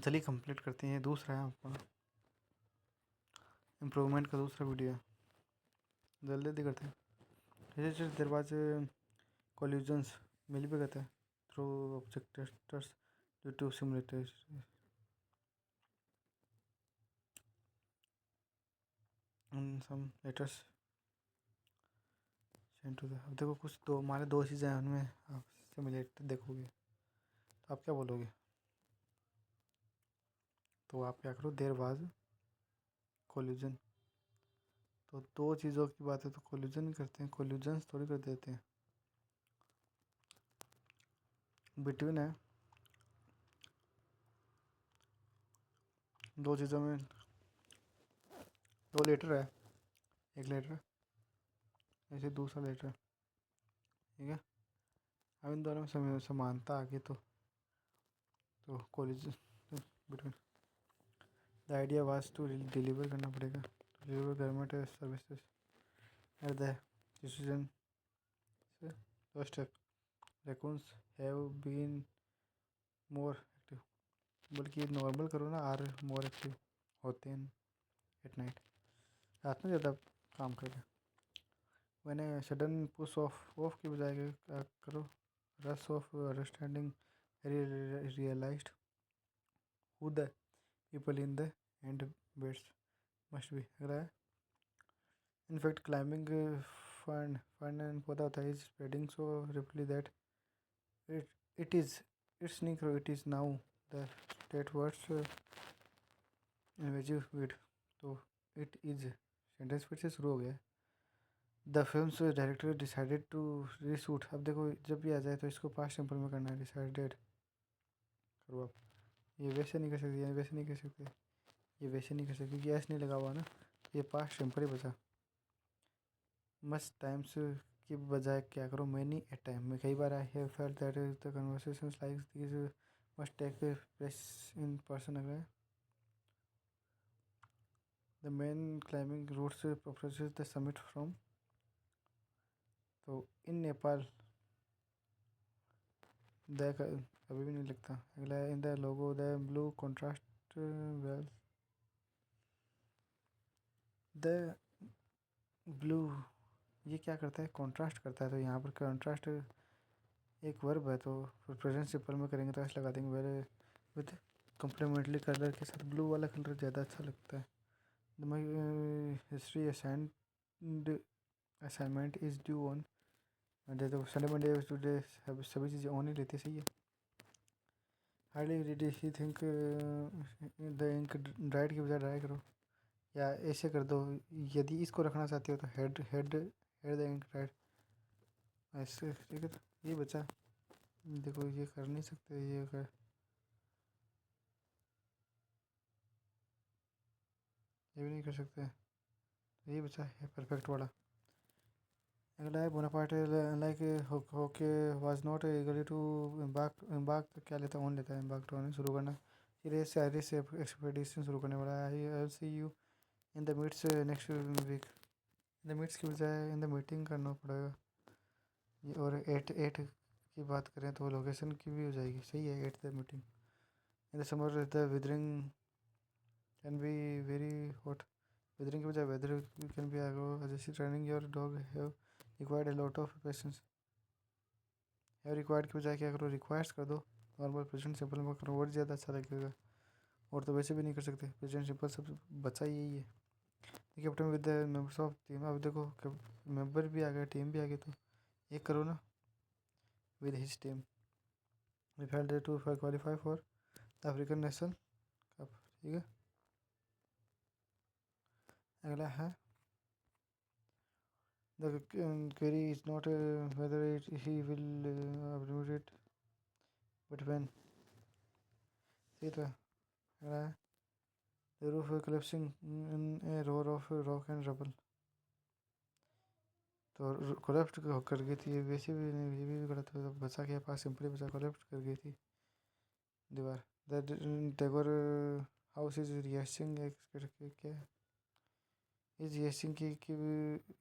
चलिए कंप्लीट करते हैं। ये दूसरा है आपका इम्प्रूवमेंट का दूसरा वीडियो है। जल्दी जल्दी करते हैं। जैसे देर बाद कोल्यूजन्स मिल भी गए थे through object testers due to simulators some letters send to the. अब देखो कुछ दो हमारे दो चीज़ें हैं, उनमें आप सिमुलेट देखोगे तो आप क्या बोलोगे? तो आप क्या करो, देर बाद कोल्यूजन। तो दो चीज़ों की बात है तो कोल्यूजन ही करते हैं, कोल्यूजन्स थोड़ी कर देते हैं। बिटवीन है दो चीज़ों में, दो लेटर है, एक लेटर ऐसे दूसरा लेटर, ठीक है। अब इन दोनों में समानता आ गई तो collision between the idea was to deliver करना पड़ेगा, deliver government services at the decision से। First raccoons have been more active, बल्कि नॉर्मल करो ना, आर मोर एक्टिव होते हैं एट नाइट, रात में ज़्यादा काम करते हैं। मैंने सडन पुश ऑफ की बजाय क्या करो, rush of understanding realized who the people in the end beds must be रहा है। इनफैक्ट क्लाइंबिंग फन एंड पौधा होता है is spreading so rapidly that it it is it's नहीं करो, it is now the state words invasive weed. तो it is sentence फिर से शुरू हो गया। The film's director decided to reshoot. अब देखो जब भी आ जाए तो इसको पास्ट सिंपल में करना है, डिसाइडेड करो आप। ये वैसे नहीं कर सकते, ये वैसे नहीं कर सकते, ये वैसे नहीं कर सकते क्योंकि ऐसे नहीं लगा हुआ ना, ये पास्ट सिंपल ही बचा। मस्ट टाइम्स की बजाय क्या करो, मैनी ए टाइम में कई बार I have felt that the conversations like this must take place in person. अगर the main climbing routes professor the summit from. तो इन नेपाल द कभी भी नहीं लिखता। अगला है in the logo the blue contrast well the blue. ये क्या करता है, कॉन्ट्रास्ट करता है। तो यहाँ पर कॉन्ट्रास्ट एक वर्ब है तो फिर प्रेजेंट सिंपल में करेंगे तो ऐसे लगा देंगे वेल विद कम्प्लीमेंट्री कलर के साथ ब्लू वाला कलर ज़्यादा अच्छा लगता है। My history assignment is due on. जैसे संडे मंडे टूडे सभी चीज़ें ऑन ही रहती है, सही है। Hardly did he think the ink dried की बजाय ड्राई करो, या ऐसे कर दो। यदि इसको रखना चाहते हो तो head head head the ink dried ऐसे, ठीक है। तो ये बचा, देखो ये कर नहीं सकते, ये कर, ये भी नहीं कर सकते, ये बचा है परफेक्ट वाला। अगला है बोनापार्ट लाइक होके was not eagerly to embark. Embark तो क्या लेता है, ऑन लेता है, एम्बार्क तो शुरू करना। सीरियस साइरिस एक्सपेडिशन शुरू करने वाला है। I will see you in the meets next week. In the meets की बजाय इन द मीटिंग करना पड़ेगा। और एट की बात करें तो लोकेशन की भी हो जाएगी, सही है। At the meeting in the summer the withering can be very hot. Withering की बजाय वेदर कैन बी आगो। जैसे training your dog have required a lot of patience। Have required की बजाय क्या करो, रिक्वायर्स कर दो। नॉर्मल प्रेजेंट सिंपल में करो, और ज़्यादा अच्छा लगेगा। और तो वैसे भी नहीं कर सकते, प्रेजेंट सिंपल सब बचा ही यही है। Captain with the members of team. अब देखो मेंबर भी आ गए, टीम भी आ गई, तो एक करो ना, with his team. We failed to qualify for the African national cup, ठीक है। अगला है the query is not whether he will abuse it but when, ठीक है। अगला है the roof collapsing in a roar of rock and rubble। तो कोलेप्ट कर गई थी, ये वैसे भी नहीं, ये भी गलत है। तो बचा के पास सिंपली बचा, कोलेप्ट कर गई थी दीवार। The Tagore house is rehearsing करके क्या है, इज रिहर्सिंग की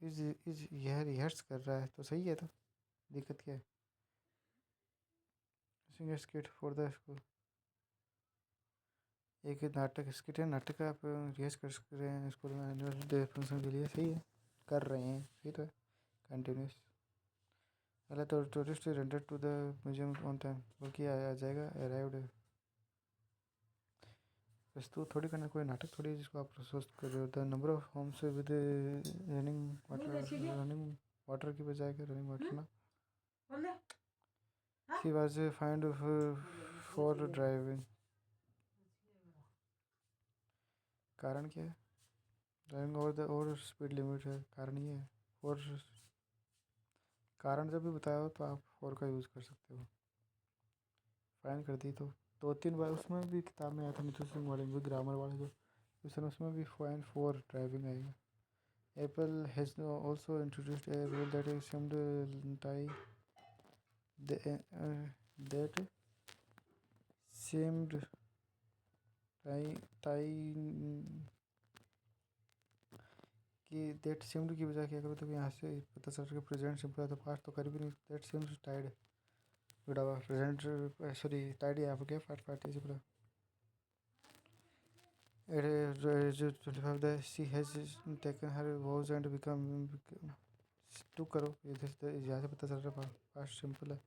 इज यह रिहर्स कर रहा है तो सही है। तो दिक्कत क्या है, singer skit for the school. एक नाटक स्किट है, नाटक का आप रिहर्स कर रहे हैं स्कूल में एनुअल डे फंक्शन के लिए, सही है, कर रहे हैं, सही तो है, कंटिन्यूस। अगला तो tourist rented to the museum on time, बल्कि आ जाएगा अराइव्ड। प्रस्तुत थोड़ी करना, कोई नाटक थोड़ी है जिसको आप प्रस्तुत कर रहे हो। The number of homes with running water की बजाय के रनिंग वाटर ना। She was fined for driving, कारण क्या है? ड्राइविंग ओवर स्पीड लिमिट है, कारण ये है। और कारण जब भी बताया हो तो आप फॉर का यूज़ कर सकते हो। फाइन कर दी तो 2-3 बार उसमें भी किताब में आया था, मिथुन सिंह वाले में ग्रामर वाले जो क्वेश्चन, उसमें भी फाइन फॉर ड्राइविंग आएगा। Apple has also introduced a rule that seemed tie that seemed कि दैट seemed की बजाय क्या करो तो यहाँ से पता चल रहा है कि प्रेजेंट सिंपल है, तो पास्ट तो कर भी नहीं। दैट seems tied जुड़ा हुआ, प्रेजेंट सॉरी टाइड है, आप क्या पार्ट से पूरा। At age 25, she has taken her vows and become to करो, इधर यहाँ से पता चल रहा है पास्ट सिंपल है।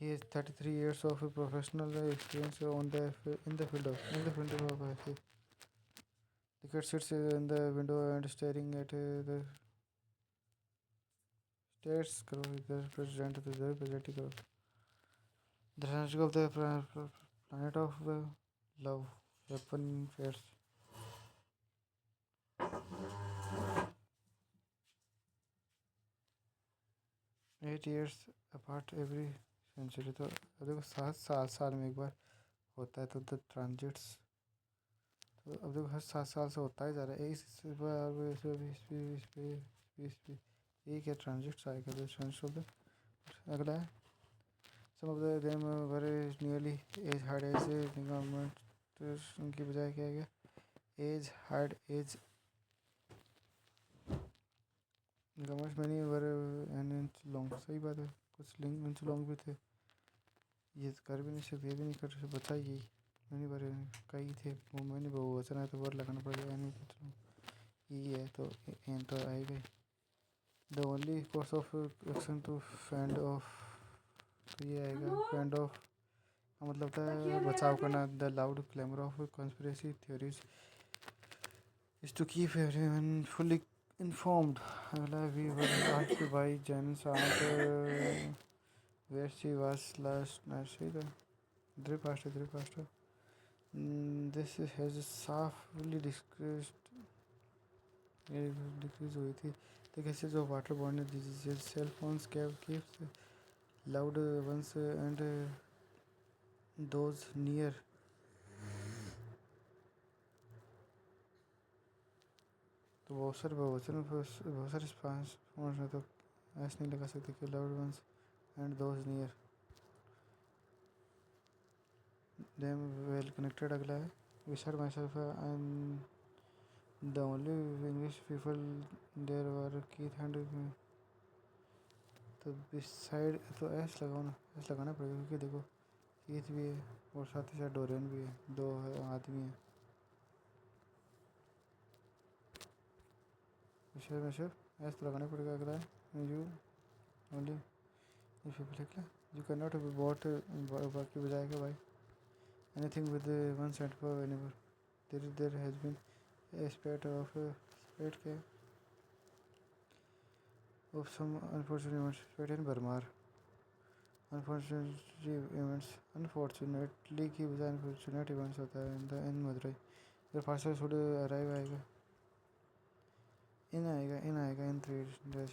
He has 33 years of professional experience in the field of the kid sits in the window and staring at the stairs करो, इधर प्रेजेंट तो इधर प्रेजेंट ही करो। The transition of the planet of love weapon fairs 8 years apart every century, तो देखो 7 साल में एक बार होता है, तो द ट्रांजिट्स तो अब देखो हर 7 साल से होता ही जा रहा है, ये क्या ट्रांजिट्स आएगा। अगला है some of them were nearly as hard as government, उनकी बजाय क्या गया as hard as government many were an inch long, सही बात है, कुछ लिंक इंच लॉन्ग भी थे, ये कर भी नहीं सकते, ये भी नहीं कर सकते, बता यही मैंने बारे कई थे, वो मैंने बहुवचन है तो वर लगाना पड़ेगा, एन ये है तो एन तो आएगा ही। The only course of action to fend off, तो ये आएगा फैंड ऑफ का मतलब था बचाव करना। The loud clamour of conspiracy theories is to keep everyone fully informed. अगला we were asked by Jane's aunt where she was last night, सही था, इधर दिस हैज साफली डिक्रीज हुई थी the cases of water borne diseases, cell phones keeps loud ones and those near. तो बहुत सारे फोन्स में तो ऐसे नहीं लगा सकते कि loud ones and those near them well connected. अगला है Vishal myself and the only English people there were Keith and, तो बिसाइड तो एस लगाओ ना, एस लगाना पड़ेगा क्योंकि देखो कीथ भी है और साथ ही साथ डोरियन भी है, दो आदमी है। विशाल में सिर्फ एस तो लगाना पड़ेगा। अगला है यू ओनली पीपल, है क्या यू कैन नॉट बी बॉट बाकी बजाय के भाई anything with one cent for anywhere there has been a spate के of some unfortunate events, spate in Burma, unfortunately की बजाय unfortunate events होता है in मदुरई। फिर फास्ट शुड अराइव आएगा, इन आएगा इन 3 days।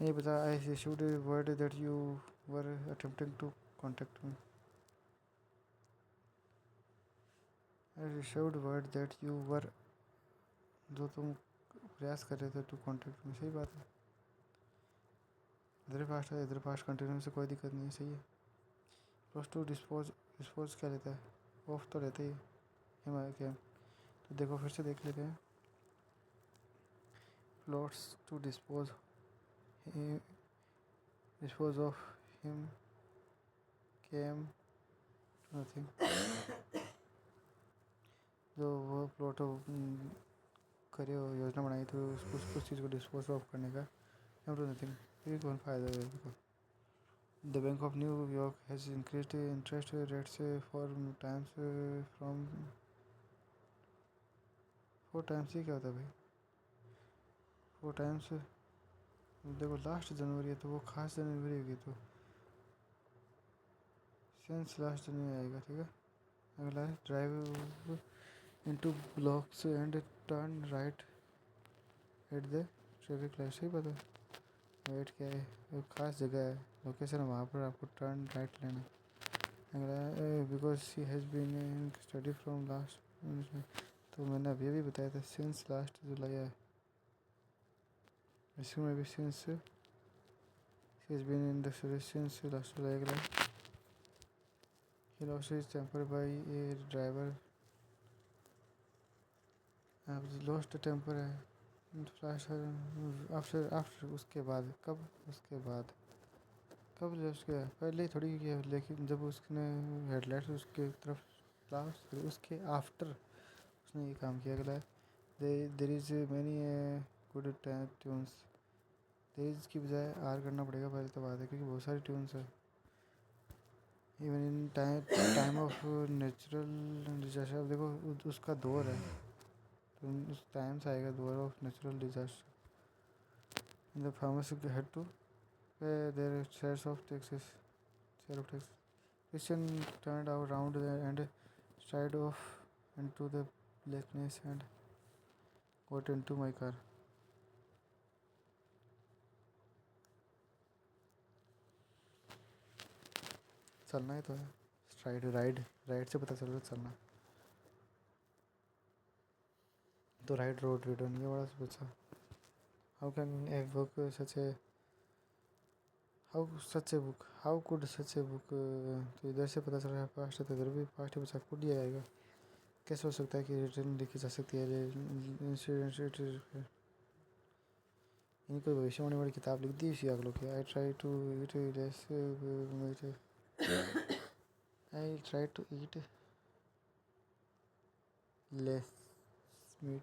ये बता I issued word that you were attempting to contact me, I issued word that you were, जो तुम प्रयास कर रहे थे टू कॉन्टेक्ट में, सही बात है, इधर फास्ट है इधर फास्ट कंटिन्यू से कोई दिक्कत नहीं है, सही है। प्लस टू डिस्पोज क्या लेता है, ऑफ तो रहता ही है क्या, तो देखो फिर से देख लेते हैं। Plots to dispose of him came nothing, जो वो प्लॉट करे हो, योजना बनाई थी उस चीज़ को डिस्पोज ऑफ करने का, नॉट नथिंग, फिर कौन फ़ायदा है उसको। The Bank of New York has increased interest rates four times from 4 times. ही क्या होता है भाई 4 टाइम्स? देखो लास्ट जनवरी है तो वो खास जनवरी होगी, तो सिंस लास्ट जनवरी आएगा, ठीक है। अगला है drive into blocks and turn right at the traffic light. सही पता है वेट क्या है, वो खास जगह है, लोकेशन है, वहाँ पर आपको टर्न राइट लेना है। अगला है because she has been in study from last, तो मैंने अभी भी बताया था सिंस लास्ट जुलाई है, इसमें भी since she has been in the study since last July. अगला he lost his temper by a driver, lost temper है फ्लैश आफ्टर उसके बाद, कब उसके बाद कब लॉस्ट किया, पहले ही थोड़ी किया, लेकिन जब उसने हेडलाइट्स उसके तरफ फ्लैश उसके आफ्टर उसने ये काम किया। अगला there is many good tunes, there is की बजाय आर करना पड़ेगा पहले तो बात है, क्योंकि बहुत सारी ट्यून्स है। Even in time of natural disaster, अब देखो उसका दौर है, तो उस टाइम से आएगा दौर of natural disaster. In the farmers had to pay their share of taxes. Christian turned around and stride off into the blackness and got into my car. चलना ही तो है, स्ट्राइड राइड से पता चल रहा है चलना, तो राइड रोड रिटर्न ये बड़ा पूछा। How can a book such A how could such a book, तो इधर से पता चल रहा है पास्ट है, तो इधर भी पास्ट बचा कुड ही आएगा। कैसे हो सकता है कि रिटर्न लिखी जा सकती है, इनकी भविष्यवाणी वाली किताब लिख दी इसी अगलों की। I try to eat less meat,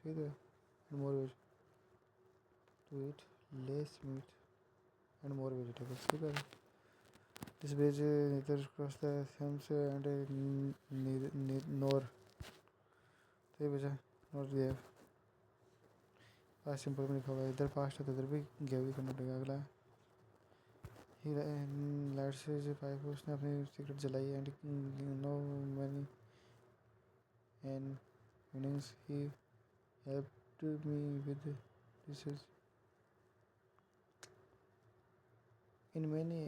ठीक है, and more veg to eat less meat and more vegetables, ठीक है। This veg neither cross the thumbs and nor, तो ये बचा नोर दिया पास्ट सिंपल में लिखा हुआ है, इधर पास्ट है तो इधर भी गया भी करना पड़ेगा। अगला ही लाइट्स से पाइप उसने अपनी सिगरेट जलाई and no money and winnings he helped me with this in many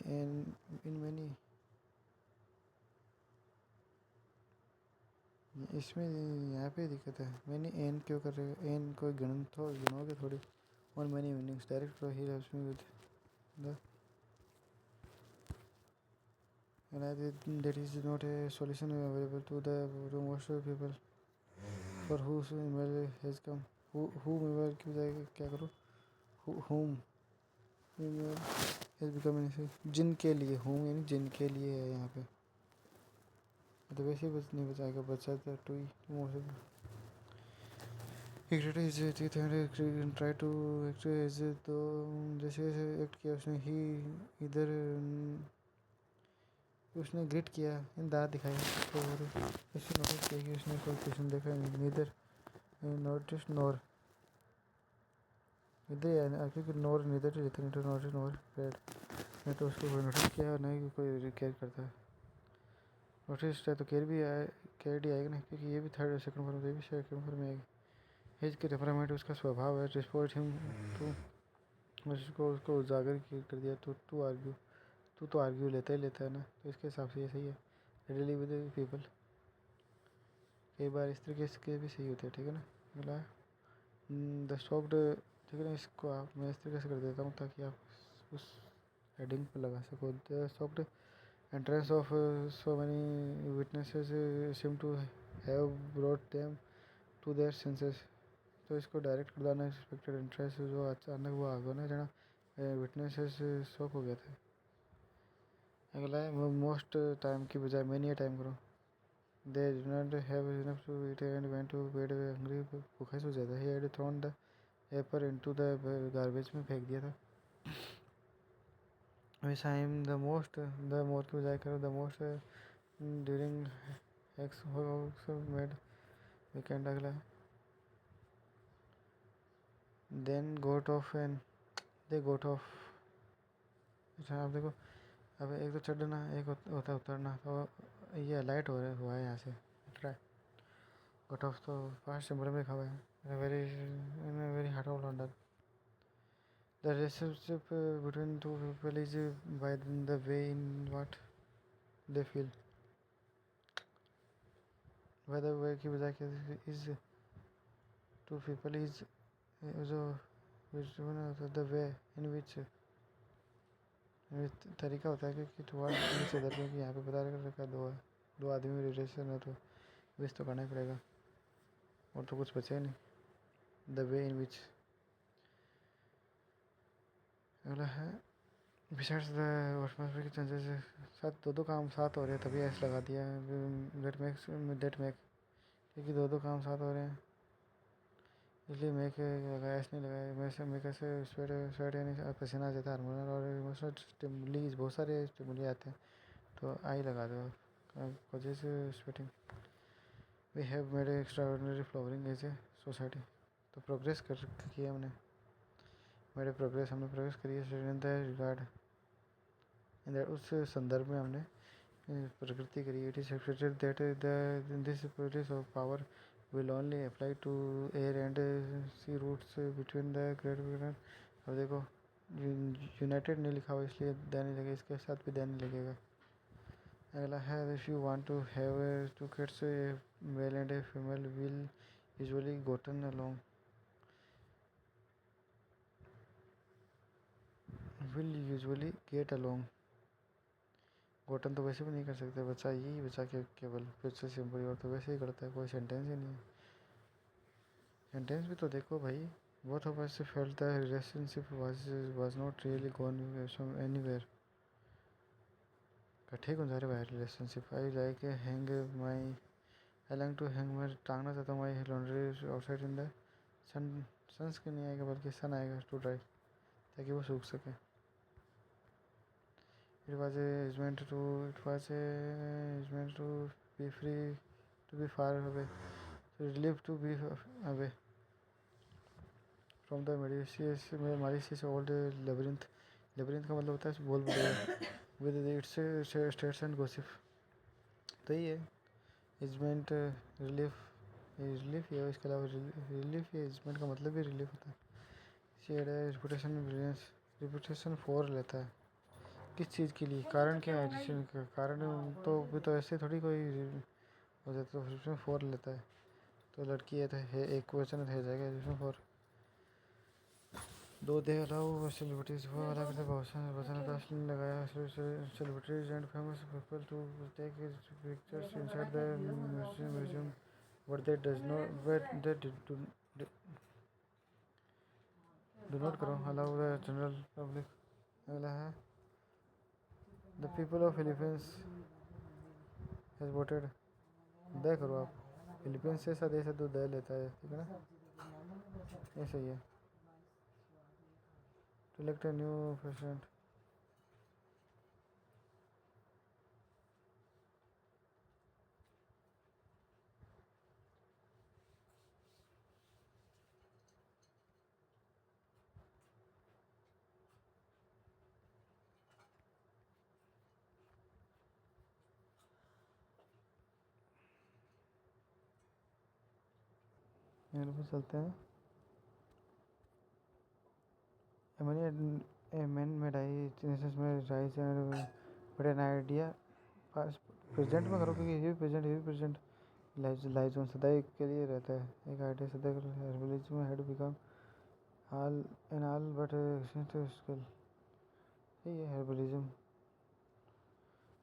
इसमें यहाँ पे दिक्कत है, मैंने एन क्यों कर रहे हो, एन कोई गिनोगे थोड़ी, और many winnings direct he helps me with the, and that is not a solution available to most people for whose email has come, whomever की बजाय क्या करो, whom email has become an, जिनके लिए, whom यानी जिनके लिए है यहाँ पे, तो वैसे ही नहीं बचाएगा, बचा तो टू ही मोशन। एक रेटर इज थी ट्राई टू एक्ट एज, तो जैसे जैसे एक्ट किया उसने, ही इधर उसने ग्रिट किया, दांत दिखाया, और इससे नोटिस किया कि उसने कोई क्वेश्चन देखा नहीं, नीदर नोटिस नोर, इधर क्योंकि नोर नीदर रहता नहीं, तो नोटिस नोर रेड, नहीं तो उसको कोई नोटिस किया और नहीं कोई केयर करता है। नोटिस है तो केयर ही आएगा ना, क्योंकि ये भी थर्ड सेकंड फॉर्म, ये भी सेकंड फॉर्म में आएगी। हेज के टेम्परामेंट उसका स्वभाव है, रिस्पोर्ट हिम टू, उसको उजागर कर दिया, टू आर्ग्यू, तू तो आर्ग्यू लेता ही लेता है ना, तो इसके हिसाब से ये सही है। रेडली विद पीपल, कई बार इस तरीके के भी सही होते हैं, ठीक है ना। बोला द स्टॉक्ड, ठीक है ना, इसको आप मैं इस तरीके से कर देता हूँ ताकि आप उस हेडिंग पर लगा सको। The stalked entrance of so many witnesses seem to have brought them to their senses, तो इसको डायरेक्ट कर देना, एक्सपेक्टेड इंटरेस्ट जो अचानक वो आगे ना जना विटनेसेस शॉक हो गया था। अगला है मोस्ट टाइम की बजाय मैनी टाइम करो, They did not have enough to eat and went to bed hungry. भूखा ही सो जाता है. He had thrown the apple into the garbage में फेंक दिया था. Wish I am the most, the more की बजाय करो the most during X made weekend अगला. Then got off and they got off. अच्छा आप देखो, अब एक तो चढ़ना एक होता है उतरना, तो ये लाइट हो रहा हुआ है यहाँ से. ट्राई got off तो पास्ट सिंबल में लिखा हुआ है. Very hard of London. The relationship between two people is by the way in what they feel. By the way की बजाय क्या is two people is जो the way in which तरीका होता है कि टुवर्ड ईच अदर कि यहाँ पे बता रखा दो आदमी रिलेशन है तो विश तो करना ही पड़ेगा और तो कुछ बचा ही नहीं. द वे इन विच अगला है बिसाइड्स द एटमॉस्फेयर के चेंजेस साथ दो काम साथ हो रहे हैं तभी ऐसे लगा दिया डेट मेक क्योंकि दो काम साथ हो रहे हैं इसलिए मेक लगाया ऐसे नहीं लगाया. वैसे मेक ऐसे स्वेट यानी पसीना आ जाता है हार्मोनल और इमोशनल स्टिमुलीज बहुत सारे स्टिमुली आते हैं तो आई लगा दो वजह से sweating. We have made extraordinary flowering as a society. तो प्रोग्रेस कर किया हमने हमने प्रोग्रेस करी है इन द रिगार्ड उस संदर्भ में हमने प्रकृति करी. It is expected that this progress of power will only apply to air and sea routes between the great britain. अब देखो यूनाइटेड नहीं लिखा हुआ इसलिए दैन नहीं लगेगा इसके साथ भी दैन नहीं लगेगा. अगला है if you want to have two kids a male and a female will usually gotten along. will usually get along. Gotan तो वैसे भी नहीं कर सकते बच्चा यही बच्चा के केवल फिर सिंपल और तो वैसे ही करता है कोई सेंटेंस ही नहीं है. सेंटेंस भी तो देखो भाई. both of us felt the relationship was not really gone anywhere. कठे कौन जा रहे भाई relationship. I like to hang मैं टांगना चाहता हूँ my laundry outside in the sun. Sons के नहीं आएगा बल्कि सन आएगा टू ड्राई ताकि वो सूख सके. It was meant to be free, to be far away, to relieve to be away from the malicious old labyrinth. Labyrinth का मतलब होता है बोल Bhulaiyaa with its states and gossip. तो ये is meant relief या इसके अलावा relief या is meant का मतलब भी relief होता है. शेड है reputation for लेता है किस चीज़ के लिए. कारण क्या है कारण तो भी तो ऐसे थोड़ी कोई हो जाता तो जिसमें फोर लेता है. तो लड़की है तो एक क्वेश्चन है जाएगा जिसमें फोर. दो दे अलाउ सेलिब्रिटीज वो अलग से बहुत सारे वचन असली लगाया celebrities and famous people to take pictures inside the museum but they does not they do not करो अलाउ द जनरल पब्लिक. अगला है The people of Philippines has voted. दे करो आप. फिलीपींस से सदे से दो दे लेता है ठीक है ना. ये सही है. To elect a new president. मेरे को चलते हैं. A man may die chances में rise and but an idea present में करो क्योंकि ये भी प्रेजेंट लाइज ऑन सदैव के लिए रहता है. एक आइडिया सदैव हर्बलिज्म में had become all in all but skill. ये हर्बलिज्म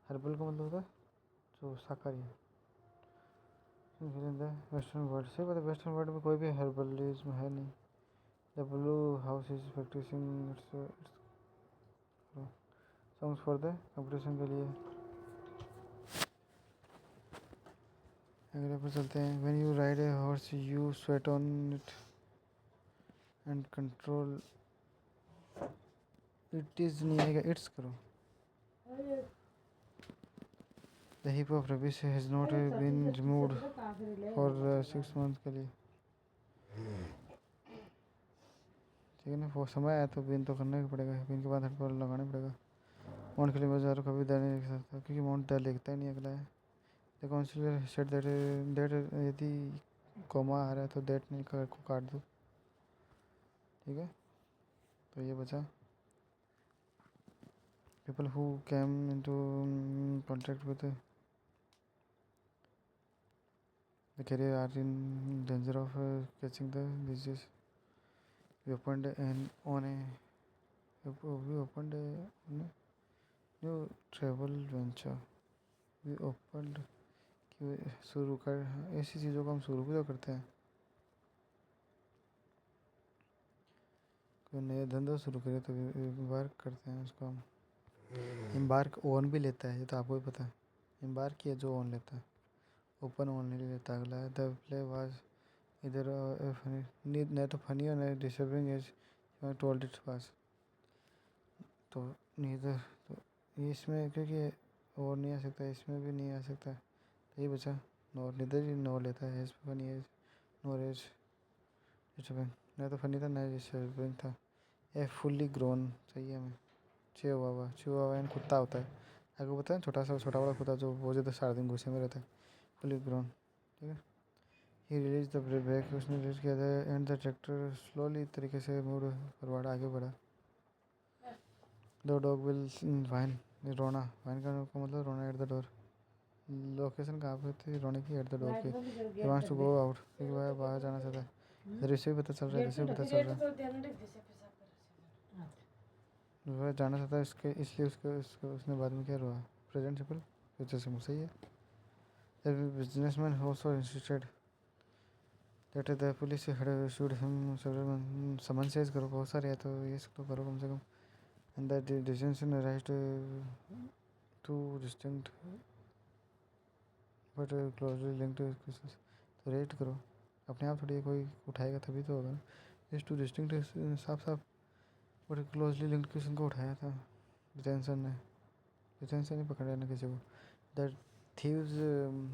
हर्बल का मतलब होता है जो शाकाहारी है. वेस्टर्न वर्ल्ड से पता वेस्टर्न वर्ल्ड में कोई भी हर्बलिज्म है नहीं. The blue house is practising songs for the competition के लिए. अगले पर चलते हैं. When you ride a horse, you sweat on it and control. It is नहीं आएगा. It's करो. The heap of rubbish has not been removed for 6 months के लिए. ठीक है ना. वो समय आया तो बिन तो करना ही पड़ेगा. बिन के बाद हेड पर लगाना पड़ेगा. माउंट किलिमंजारो कभी दर नहीं लिख सकता क्योंकि माउंट दर लिखता ही नहीं. अगला है द काउंसिलर सेड दैट यदि कोमा आ रहा है तो दैट नहीं को काट दो. ठीक है. तो ये बचा. People who came into contact with the carrier are in danger of catching the disease. We opened an on a we opened new travel venture. We opened कि शुरू कर. ऐसी चीज़ों को हम शुरू भी तो करते हैं. कोई नया धंधा शुरू करे तो एम्बार्क करते हैं उसको हम. एम्बार्क ओन भी लेता है. ये तो आपको भी पता है. एम्बार्क किया जो ओन लेता है. ओपन ओन नहीं लेता. अगला है द प्ले वाज इधर न तो फनी और न डिस्टर्बिंग एज टोल्ड इट्स पास. तो नीदर. तो इसमें क्योंकि और नहीं आ सकता. इसमें भी नहीं आ सकता. तो ये बचा. नोर नीदर ही नोर लेता है. एज फनी एज नोर एज डिस्टर्बिंग. न तो फनी था न डिस्टर्बिंग था. ए फुल्ली ग्रोन चाहिए हमें. चिहुआहुआ. चिहुआहुआ इन कुत्ता होता है. आपको पता है छोटा सा छोटा वाला कुत्ता जो बहुत ज़्यादा सारा दिन गुस्से में रहता है. Fully grown. ठीक है. ही रिलीज द ब्रेक. उसने रिलीज किया था एंड द ट्रैक्टर स्लोली तरीके से मूव फॉरवर्ड आगे बढ़ा. दो डॉग विल वाइन. रोना. वाइन का मतलब रोना एट द डोर. लोकेशन कहाँ पे थी रोने की. एट द डोर की. He wants to go out. क्योंकि वह बाहर जाना चाहता है. इधर इसे भी पता चल रहा है. इसे भी पता चल रहा है वह जाना चाहता है. इसके इसलिए उसने बाद में क्या रोआ. Present simple future simple. सही है. The businessman also insisted that the police should him several someone says करो. बहुत सारे है तो ये तो करो कम से कम. And the decision arised to distinct but closely linked cases. तो रेट करो. अपने आप थोड़ी कोई उठाएगा तभी तो होगा. इस टू डिस्टिंक्ट साफ साफ बट क्लोजली लिंक्ड केस को उठाया था डिटेंशन ने. डिटेंशन नहीं पकड़ा ना किसी को. The thieves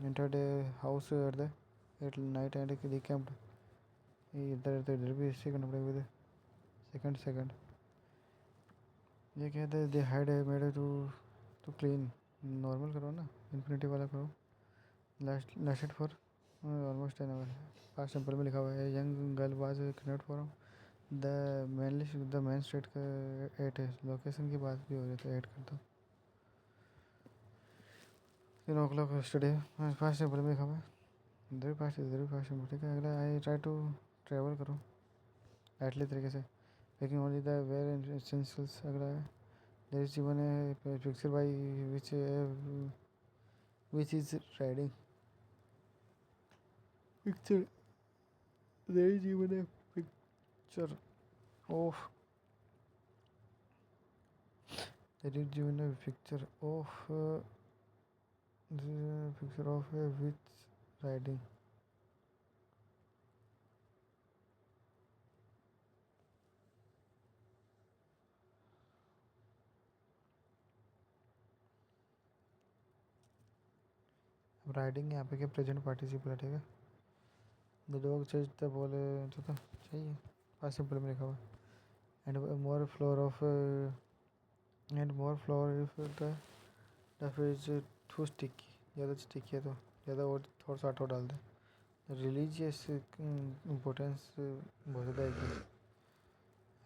entered a house at night and decamped. इधर भी इसी करना पड़ेगा. विद सेकंड ये कहते हैं they had made to clean. Normal करो ना. इन्फिनिटी वाला करो. Lasted for almost an hour. Past simple में लिखा हुआ है. Young girl was kidnapped for the man straight का एट है. लोकेशन की बात भी हो रही है तो ऐड कर दो. 3 o'clock स्टडी. पास्ट सिंपल में लिखा हुआ है. इधर भी पास्ट सिंपल. ठीक है. अगला आई ट्राई टू ट्रैवल करो एटली तरीके से. लेकिन ओनली द वेयर एसेंशियल्स. अगला है there is even a picture by which is riding. Picture. There is even a picture of. There is given a picture of a witch riding. Riding यहाँ पे क्या present participle है. ठीक है. The dog chase the ball. तो चाहिए. Past simple में लिखा हुआ. And more flour of if the dough is too sticky. ज़्यादा स्टिकी है तो ज़्यादा और थोड़ा सा आटो डाल दे. रिलीजियस इम्पोर्टेंस बहुत ज़्यादा है.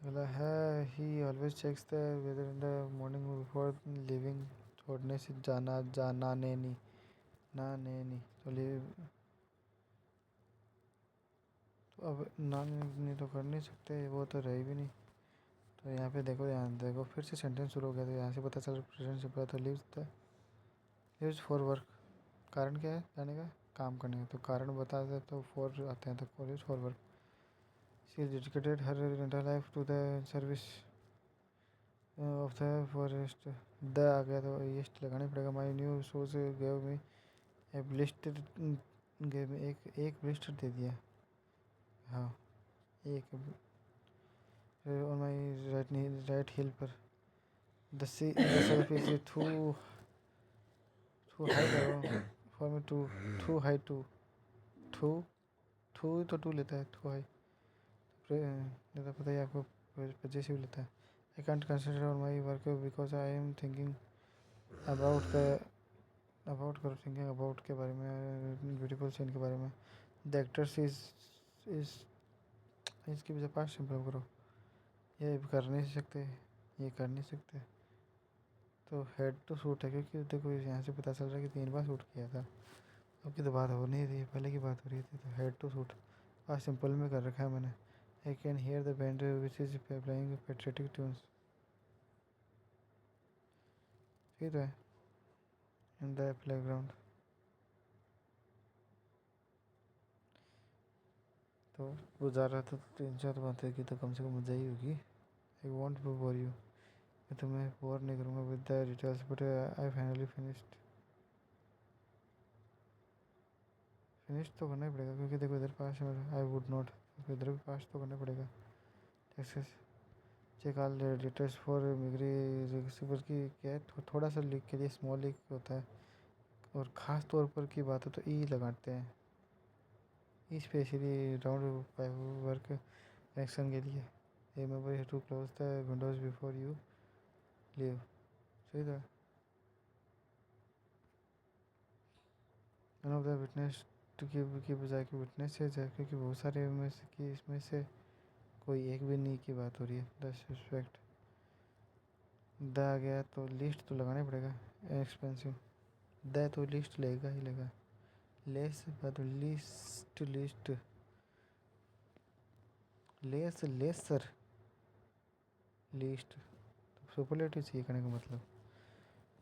अगला है he always checks the weather in the morning before leaving. छोड़ने से जाना ने नहीं ना ने नहीं. तो तो अब ना नहीं तो कर नहीं सकते. वो तो रही भी नहीं. तो यहाँ पे देखो. यहाँ देखो फिर से सेंटेंस शुरू हो गया. तो यहाँ से पता चल प्रेजेंट से पता. Leaves for work. कारण क्या है जाने का. काम करने का. तो कारण बता दे तो फॉर आते हैं. तो leaves for work. She is dedicated her entire life to the service of the forest. द आ गया तो ईस्ट लगाना पड़ेगा. My new shoes gave me a blister game में एक एक ब्लिस्टर दे दिया। हाँ एक ऑन माई राइट हिल पर the shelf is too high करो for me too high too too लेता है टू हाई लेता पता ही आपको पजेसिव लेता है। I can't consider on my work because I am thinking about करो थिंकिंग अबाउट के बारे में ब्यूटीफुल सीन के बारे में। द एक्टर्स इज इसकी वजह पास इंप्रूव करो। ये कर नहीं सकते तो हेड तो शूट है क्योंकि देखो यहाँ से पता चल रहा है कि 3 बार शूट किया था। अब की तो बात हो नहीं रही, पहले की बात हो रही थी। तो हेड टू शूट आज सिंपल में कर रखा है मैंने। I can hear the band which is playing patriotic tunes. ठीक है इन द प्लेग्राउंड। तो वो जा रहा था 3-4 बातें की तो कम से कम मजा ही होगी। I want to bore you, मैं तुम्हें बोर नहीं करूँगा with the details but I finally finish तो करना ही पड़ेगा क्योंकि देखो इधर पास है। आई वुड नॉट, इधर भी पास तो करना पड़ेगा। Texas check all latest for मिग्री सिपर की क्या है थोड़ा सा लीक के लिए स्मॉल लीक होता है और ख़ास तौर पर की बात है तो ई लगाते हैं E specially round work connection के लिए। Remember to close the windows before you leave. सही था। नन ऑफ द विटनेस की बजाय कि विटनेसेज है क्योंकि बहुत सारे में से कि इसमें से कोई एक भी नहीं की बात हो रही है। द सस्पेक्ट द आ गया तो लिस्ट तो लगाना ही पड़ेगा। एक्सपेंसिव द तो लिस्ट लेगा ही लेगा। लेस तो लिस्ट लेसर लिस्ट सुपरलेटिव चाहिए करने का मतलब।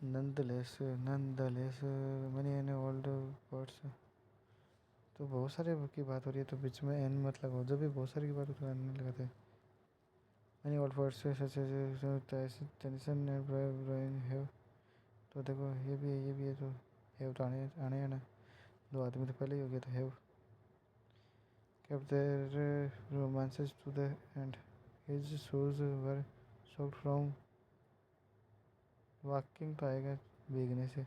नंदलेस मैंने एन ओल्ड वर्ड्स तो बहुत सारे की बात हो रही है तो बीच में एन मत लगाओ। जब भी बहुत सारी की बात हो तो एन नहीं लगाते। मैंने old words such as tension and brewing है तो देखो ये भी है तो हैव तो आने आने है ना। 2 आदमी तो पहले ही हो गया तो have kept their romances to the end. His shoes were soaked from walking तो आएगा भीगने से।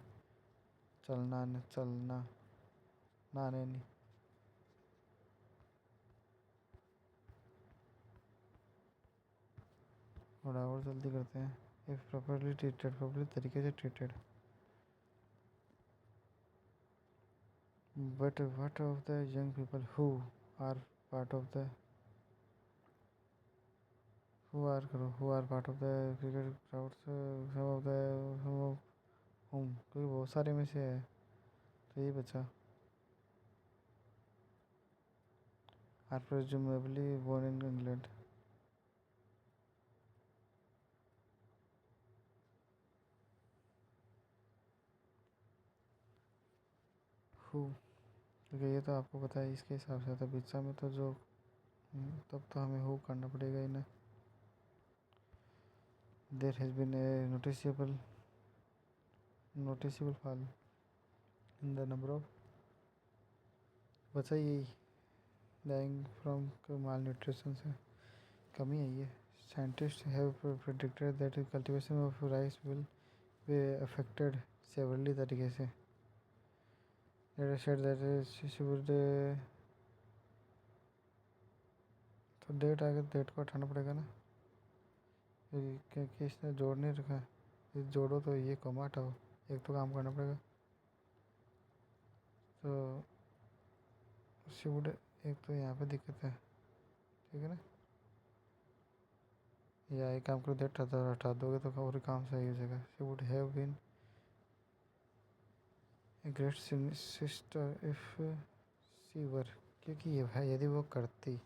चलना नहाने नहीं। थोड़ा और जल्दी करते हैं। इफ प्रॉपरली तरीके से treated but what of the young people who are part of the who are part of the cricket crowds some of home क्योंकि बहुत सारे में से है तो ये बचा। Are presumably born in England. Who क्योंकि ये तो आपको पता है इसके हिसाब से तो पिज्ज़ा में तो जो तब तो हमें हु करना पड़ेगा ही ना। There has been a noticeable fall in the number of बचा यही डाइंग फ्रॉम माल न्यूट्रिशन से कमी आई है। Scientist have predicted that cultivation of rice will be affected severally तरीके से। सेड दैट शी वुड तो डेट आगे डेट को हटाना पड़ेगा ना क्योंकि इसने जोड़ नहीं रखा है। इस जोड़ो तो ये कमा हटाओ एक तो काम करना पड़ेगा। तो शी वुड एक तो यहाँ पे दिक्कत है ठीक है ना। या एक काम करो डेट हटा दोगे तो और काम सही हो जाएगा। She would have been a great sister if she were क्योंकि ये भाई यदि वो करती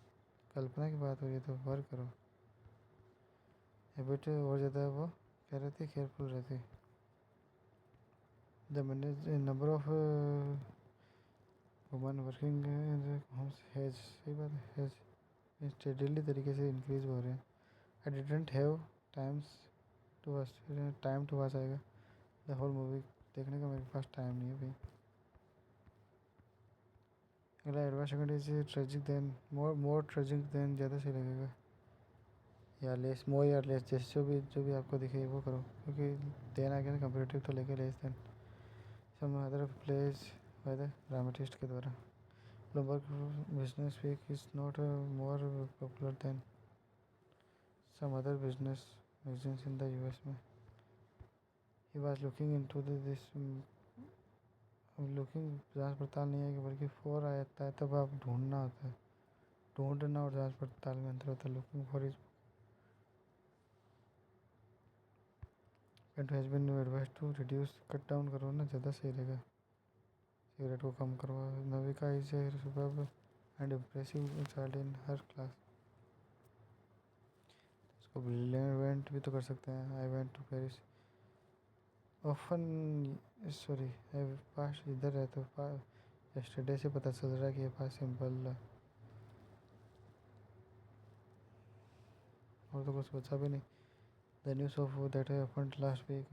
कल्पना की बात हो रही है तो वर करो। हैबिट और ज़्यादा वो कह रहे थे केयरफुल रहती। The number of women working homes has सही बात है हैज़ स्टेडली तरीके से इंक्रीज हो रहे हैं। I didn't have time to watch आएगा द होल मूवी देखने का मेरे पास टाइम नहीं है भाई। अगला advance second is tragic than more tragic than, ज़्यादा सही लगेगा, या लेस, मोर या लेस, जैसे जो भी आपको दिखे वो करो, क्योंकि देन आ गया ना कंपेरेटिव तो लेके less than some other place by the dramatist के द्वारा। Bloomberg Businessweek is not more popular than some other business magazines in the US में। He was looking into this, looking जांच पड़ताल नहीं है कि बल्कि फोर आता है तब आप ढूंढना होता है, ढूंढना और जांच पड़ताल में अंतर होता है। Looking for is paint has been advice to reduce, cut down करो ना, ज़्यादा सही रहेगा, सिगरेट को कम करो। Navika is a superb and impressive child in her class, इसको वेंट भी तो कर सकते हैं। I went to Paris often, sorry I pass इधर है तो यस्टरडे से पता चल रहा है कि ये पास सिंपल, और तो कुछ बचा भी नहीं। The news of that happened last week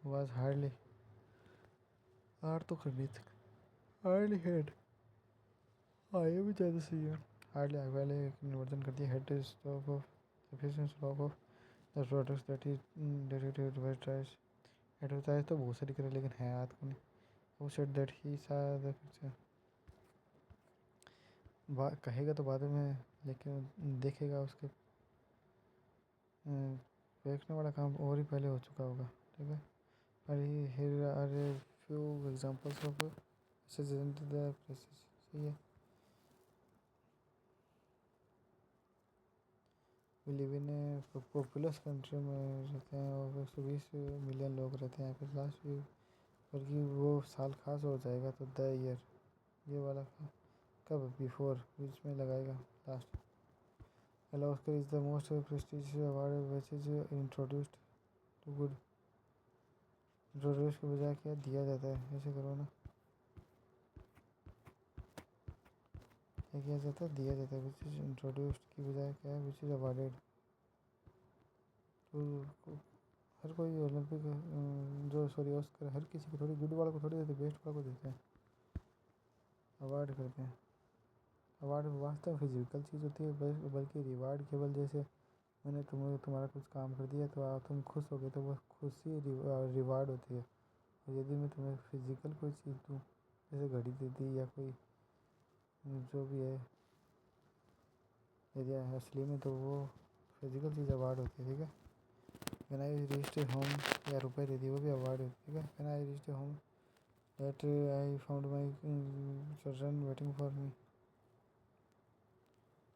was hardly, hard तो करनी थी, हार्डली हेड, हाँ ये भी ज़्यादा सही है। हार्डली पहले कन्वर्जन कर दिया, head stock of sufficient stock of the products that is dedicated advertise, advertise तो बहुत सारी करे लेकिन है याद को नहीं। वो सेड दैट ही सा द पिक्चर, कहेगा तो बाद में लेकिन देखेगा उसके देखने वाला काम और ही पहले हो चुका होगा, ठीक है। और here are a few examples of sergeant the places, सही है। We live in a populous country में रहते हैं और 120 मिलियन लोग रहते हैं यहाँ पे। लास्ट वीक, बल्कि वो साल खास हो जाएगा तो द ईयर, ये वाला कब, बिफोर बीच में लगाएगा last. Oscar is the most prestigious award which is introduced to good, introduce के बजाय क्या दिया जाता है, ऐसे करो ना, क्या किया जाता है, दिया जाता है। विच इज इंट्रोड्यूस्ड की बजाय क्या है, विच इज अवार्डेड तो हर कोई ओलंपिक जो सॉरी ऑस्कर हर किसी को थोड़ी, गुड वाला को थोड़ी देते, बेस्ट वाला को देते हैं, अवार्ड करते हैं। अवार्ड वास्तव में फिजिकल चीज़ होती है, बल्कि रिवार्ड केवल जैसे मैंने तुम्हारा कुछ काम कर दिया तो तुम खुश हो गए तो वो खुशी रिवार्ड होती है। और यदि मैं तुम्हें फिजिकल कोई चीज़ दूँ, जैसे घड़ी दे दी या कोई जो भी है, यदि असली में तो वो फिजिकल चीज़ अवार्ड होती है, ठीक है। व्हेन आई रीच्ड होम, या रुपए दे दी वो भी अवार्ड है, ठीक है। When I reached home that I found my children waiting for me,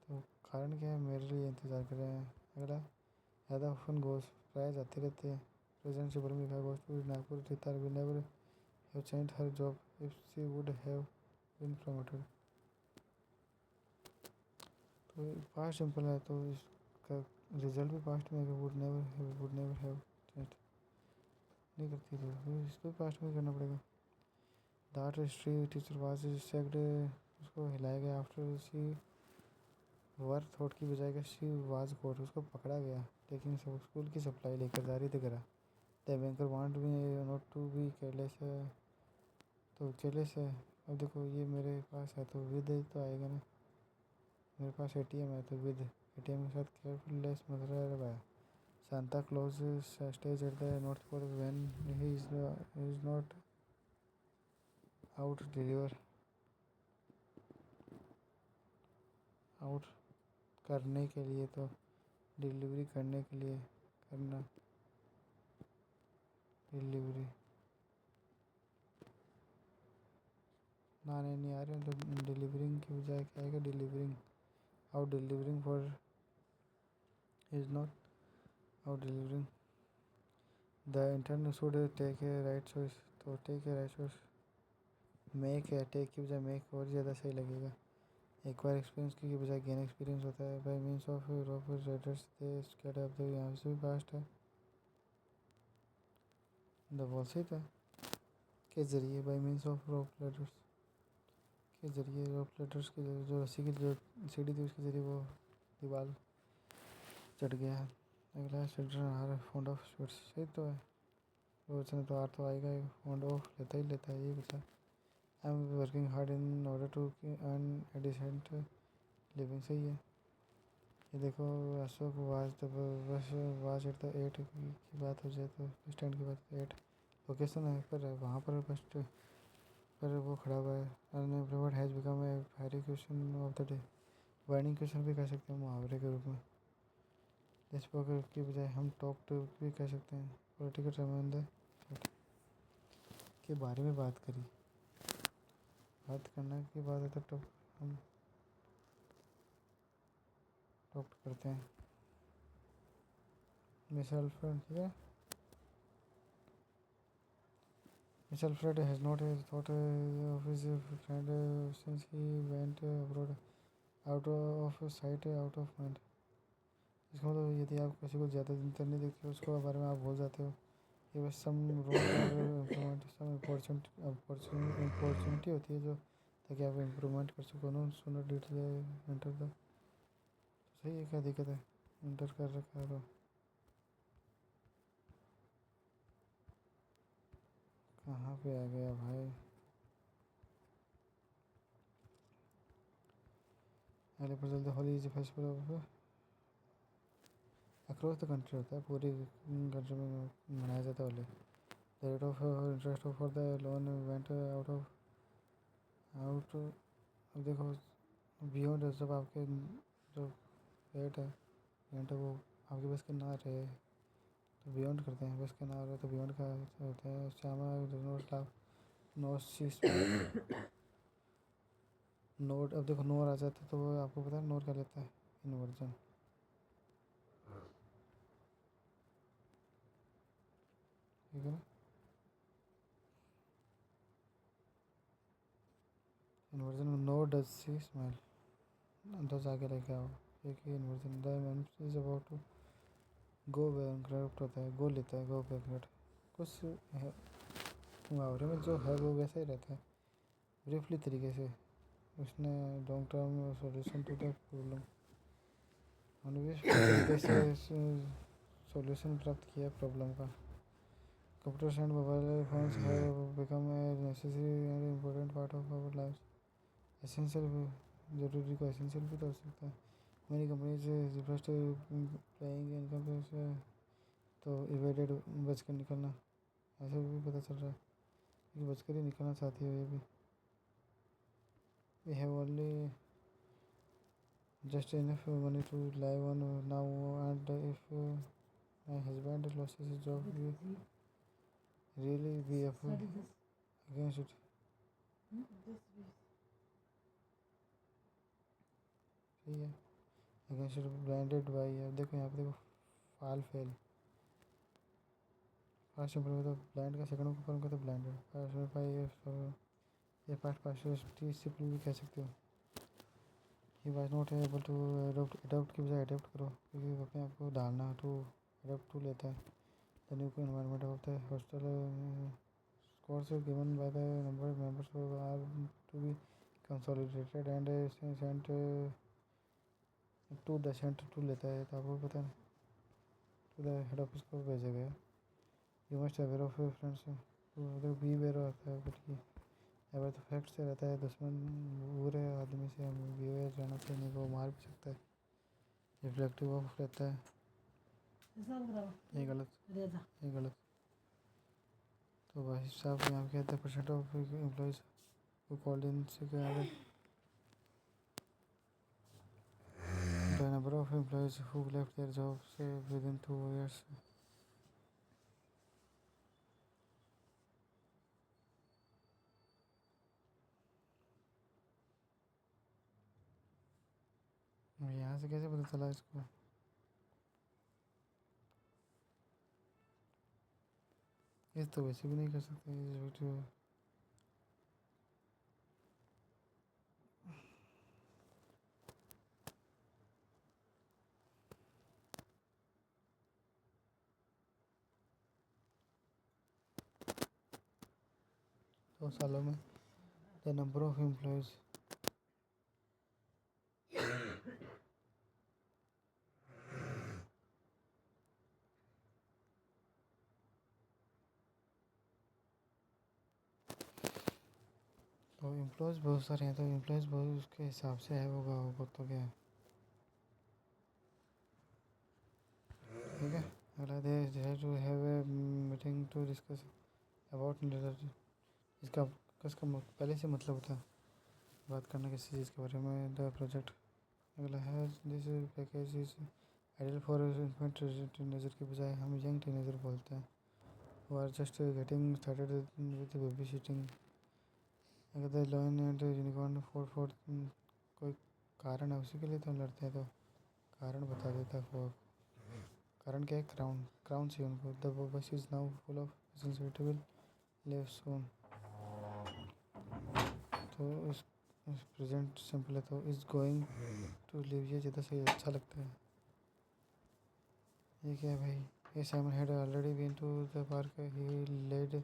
तो कारण क्या है, मेरे लिए इंतज़ार कर रहे हैं। अगला, ज़्यादा ऑफन गोस, प्राय जाते रहते हैं। प्रेजेंट से लिखा goes to Nagpur, Rita will never have changed her job if she would have been promoted, तो पास्ट सिंपल है तो इसका रिजल्ट भी पास्ट में है, वुड नेवर हैव चेंज्ड नहीं करती तो इसको भी पास्ट में करना पड़ेगा। The art history teacher was sacked, उसको हिलाया गया। आफ्टर सी वर थॉट की बजाय का शी वाज कोट, उसको पकड़ा गया। टेकिंग सब स्कूल की सप्लाई लेकर जारी थे करा। The banker want me not to be careless है, तो केयरलेस है। अब देखो ये मेरे पास है तो विद तो आएगा ना, मेरे पास एटीएम है तो विद एटीएम के साथ केयरफुलनेस मतलब है। Santa Claus stage at the north pole when he is not out deliver, out करने के लिए तो डिलीवरी करने के लिए करना, डिलीवरी ना नहीं आ रहे हैं तो डिलीवरिंग की बजाय क्या आएगा, delivering, out delivering for is not out delivering. The internet should take a right choice, तो take a right choice, make है, टेक की बजाय मेक और ज़्यादा सही लगेगा। एक बार एक्सपीरियंस की बजाय गेन एक्सपीरियंस होता है। By means of rough riders they skate up the, यहाँ से भी पास्ट है, द बॉल सही था, के जरिए, by means of rough Riders के जरिए, रॉफ राइडर्स के जरिए, जो रस्सी की जो सीढ़ी थी उसके जरिए वो दीवार चढ़ गया। अगला, children are fond of sweets, सही तो है, रोचन तो आर तो आएगा, फॉन्ड ऑफ लेता ही लेता है, ये बचा। I am working hard in order to earn a decent living. सही है। ये देखो अशोक वाज एट द 8 की बात हो जाए तो स्टैंड की बात 8 लोकेशन है पर वहाँ पर फर्स्ट पर वो खड़ा हुआ है। Unemployed has become a fiery question of the day. Warning question भी कह सकते हैं मुहावरे के रूप में। स्पोकर की बजाय हम टॉक टू भी कह सकते हैं। पॉलिटिकल संबंध के बारे में बात करी। बात करने की बात है तो टॉक हम टॉक करते हैं। मिस अल्फ्रेड ठीक है। Miss Alfred has not thought of his friend since he went abroad out of sight out of mind. इसका मतलब यदि आप किसी को ज़्यादा दिन तक नहीं देखते उसके बारे में आप भूल जाते हो। ये बस सम रोल इम्प्रूवमेंट सम अपॉर्चुनिटी होती है जो ताकि आप इम्प्रूवमेंट कर सको। नो सुनो डिटेल एंटर द। सही है। क्या दिक्कत है? एंटर कर रखा है तो कहाँ पे आ गया भाई? अगले पर चलते। Holi is festival of across the country होता है। पूरी कंट्री में मनाया जाता है Holi. The rate of interest for the loan went out. अब देखो बियॉन्ड जब आपके जो रेट है पेमेंट है वो आपके बस के ना रहे तो बियॉन्ड करते हैं। बस के ना रहे तो बियॉन्ड का होता है। श्यामा नोट लाभ नोट नोट। अब देखो नोर आ जाता है तो वो आपको पता है नोर क्या लेता है? इन्वर्जन। ठीक है ना। इन्वर्जन में no does see smell does आगे लेके आओ। एक ही inversion. The man is about to go bankrupt होता है। गो लेता है गो बैंकरप्ट। कुछ है मुहावरे में जो है वो वैसा ही रहता है ब्रीफली तरीके से। उसने long term solution to the problem तरीके से सॉल्यूशन प्राप्त किया प्रॉब्लम का। Computers and mobile phones have become a necessary and important part of our life. Essential जरूरी को एसेंशियल भी तो हो सकता है। मेरी कंपनी फर्स्ट प्लेइंग इनकम से तो इवेडेड बच कर निकलना ऐसे भी पता चल रहा है कि बच कर ही निकलना चाहती है ये भी। We have only just enough money to live on now, and if my husband loses his job we really be against it। ठीक है। अगेंस्ट इट ब्रांडेड बाई है। देखो यहाँ पे देखो फाल फेल फर्स्ट सिंपल में तो ब्लाइंड का सेकंड फॉर्म का तो ब्लाइंडेड फर्स्ट बाई ये फर्स्ट पार्टिसिपल सिंपल भी कह सकते हो। He was not able to adopt की बजाय अडोप्ट करो क्योंकि अपने आप को डालना टू अडोप्ट टू लेता है। The new environment of the hostel scores given by the number of members are to be consolidated and sent to the center to लेता है तो आपको पता है टू द हेड ऑफिस को भेजा गया। You must aware of friends तो बी वेयर होता है बल्कि अगर तो फैक्ट से रहता है दुश्मन बुरे आदमी से हम बिहेवियर रहना चाहिए नहीं वो मार भी सकता है। रिफ्लेक्टिव ऑफ रहता है। ये गलत। तो भाई साहब यहाँ कहते हैं percent of employees who called in sick and the number of employees who left their jobs within 2 years। यहाँ से कैसे पता चला इसको? ये तो वैसे भी नहीं कर सकते वीडियो। दो सालों में द नंबर ऑफ एम्प्लॉयज़ तो एम्प्लॉयज़ बहुत सारे हैं, तो एम्प्लॉयज़ बहुत उसके हिसाब से है वो तो क्या है, ठीक है। अगला they to have a meeting to discuss about इसका इसका पहले से मतलब होता है बात करना किसी चीज़ के बारे में, द प्रोजेक्ट। अगला है this package is ideal for teenager के बजाय हम यंग टीनेजर बोलते हैं, वो are just getting started with babysitting. अगर लॉयन एंड यूनिकॉर्न फोर कोई कारण है उसी के लिए तो लड़ते हैं, तो कारण बता देता है वो। कारण क्या है, क्राउन से उनको। The bus is now full of sensitive live soon. तो इस प्रेजेंट सिंपल है, तो इज गोइंग टू लिव, ये ज़्यादा सही अच्छा लगता है। ये क्या है भाई, ये Simon had already been to the park, he led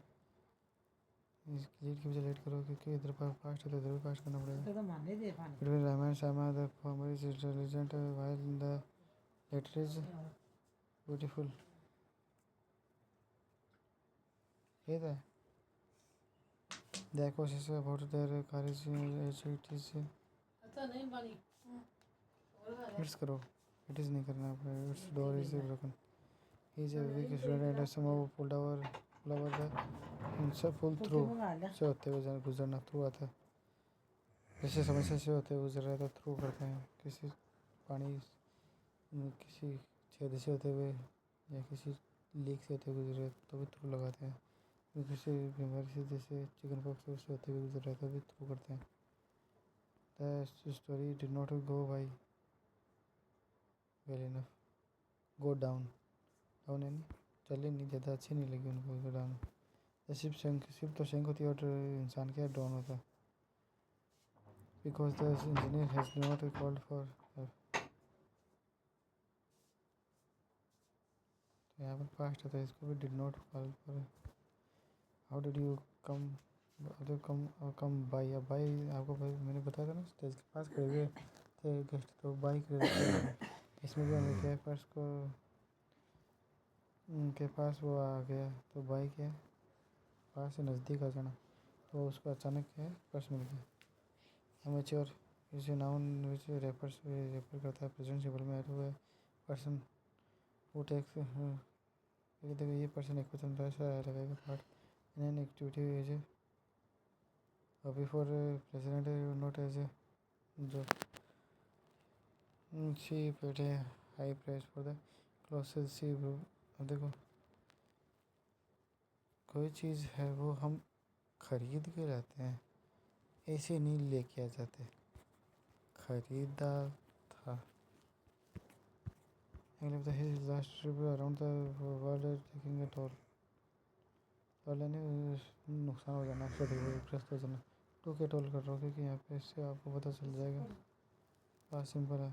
lead की वजह लेट करो क्योंकि इधर फास्ट है तो इधर भी फास्ट करना पड़ेगा। Between Rama and Sama the former is intelligent while the latter is beautiful. ये था the aquas is about their courage as it is. It's करो, इट इज नहीं करना पड़ेगा, its door is broken, he is a weak student and some pulled over the इनसे pull through से होते हुए गुजरना, थ्रू आता है जैसे समस्या से होते हुए गुजर रहा है तो थ्रू करते हैं, किसी पानी किसी छेद से होते हुए या किसी लीक से होते हुए गुजर रहे हैं तो भी थ्रू लगाते हैं, किसी बीमारी से जैसे चिकन पॉक्स से होते हुए गुजर रहा है तो भी थ्रू करते हैं। The story did not go by well enough, go down, down यानी चले नहीं, ज़्यादा अच्छी नहीं लगी उनको डाउन। शिप तो शंक होती है और इंसान क्या डाउन होता है, because the engineer has not called for help. तो यहाँ पर पास्ट है तो इसको भी did not call for. How did you come, come by, अब बाई आपको मैंने बताया था ना स्टेज के पास खड़े हुए थे गेस्ट, तो बाई खड़े थे। इसमें भी हमें क्या है, पर्स को उनके पास वो आ गया तो बाई क्या है, पास से नज़दीक आ जाना, तो उसको अचानक क्या है पर्स मिल गया। Amateur is noun which refer करता है प्रेजेंट सिंपल में हुआ पर्सन वो टेक्स। देखो ये पर्सन एक क्वेश्चन ऐसा लगेगा part in an activity as a before president note as a जो सी पेड है high price for the clothes she. अब देखो कोई चीज़ है वो हम खरीद के लाते हैं, ऐसे नहीं लेके आ जाते, खरीदा था। Last trip around the world taking a toll, toll यानी नुकसान हो जाना, ग्रस्त हो जाना, टू के टोल कर रहा हूँ क्योंकि यहाँ पे इससे आपको पता चल जाएगा। बात सिंपल है,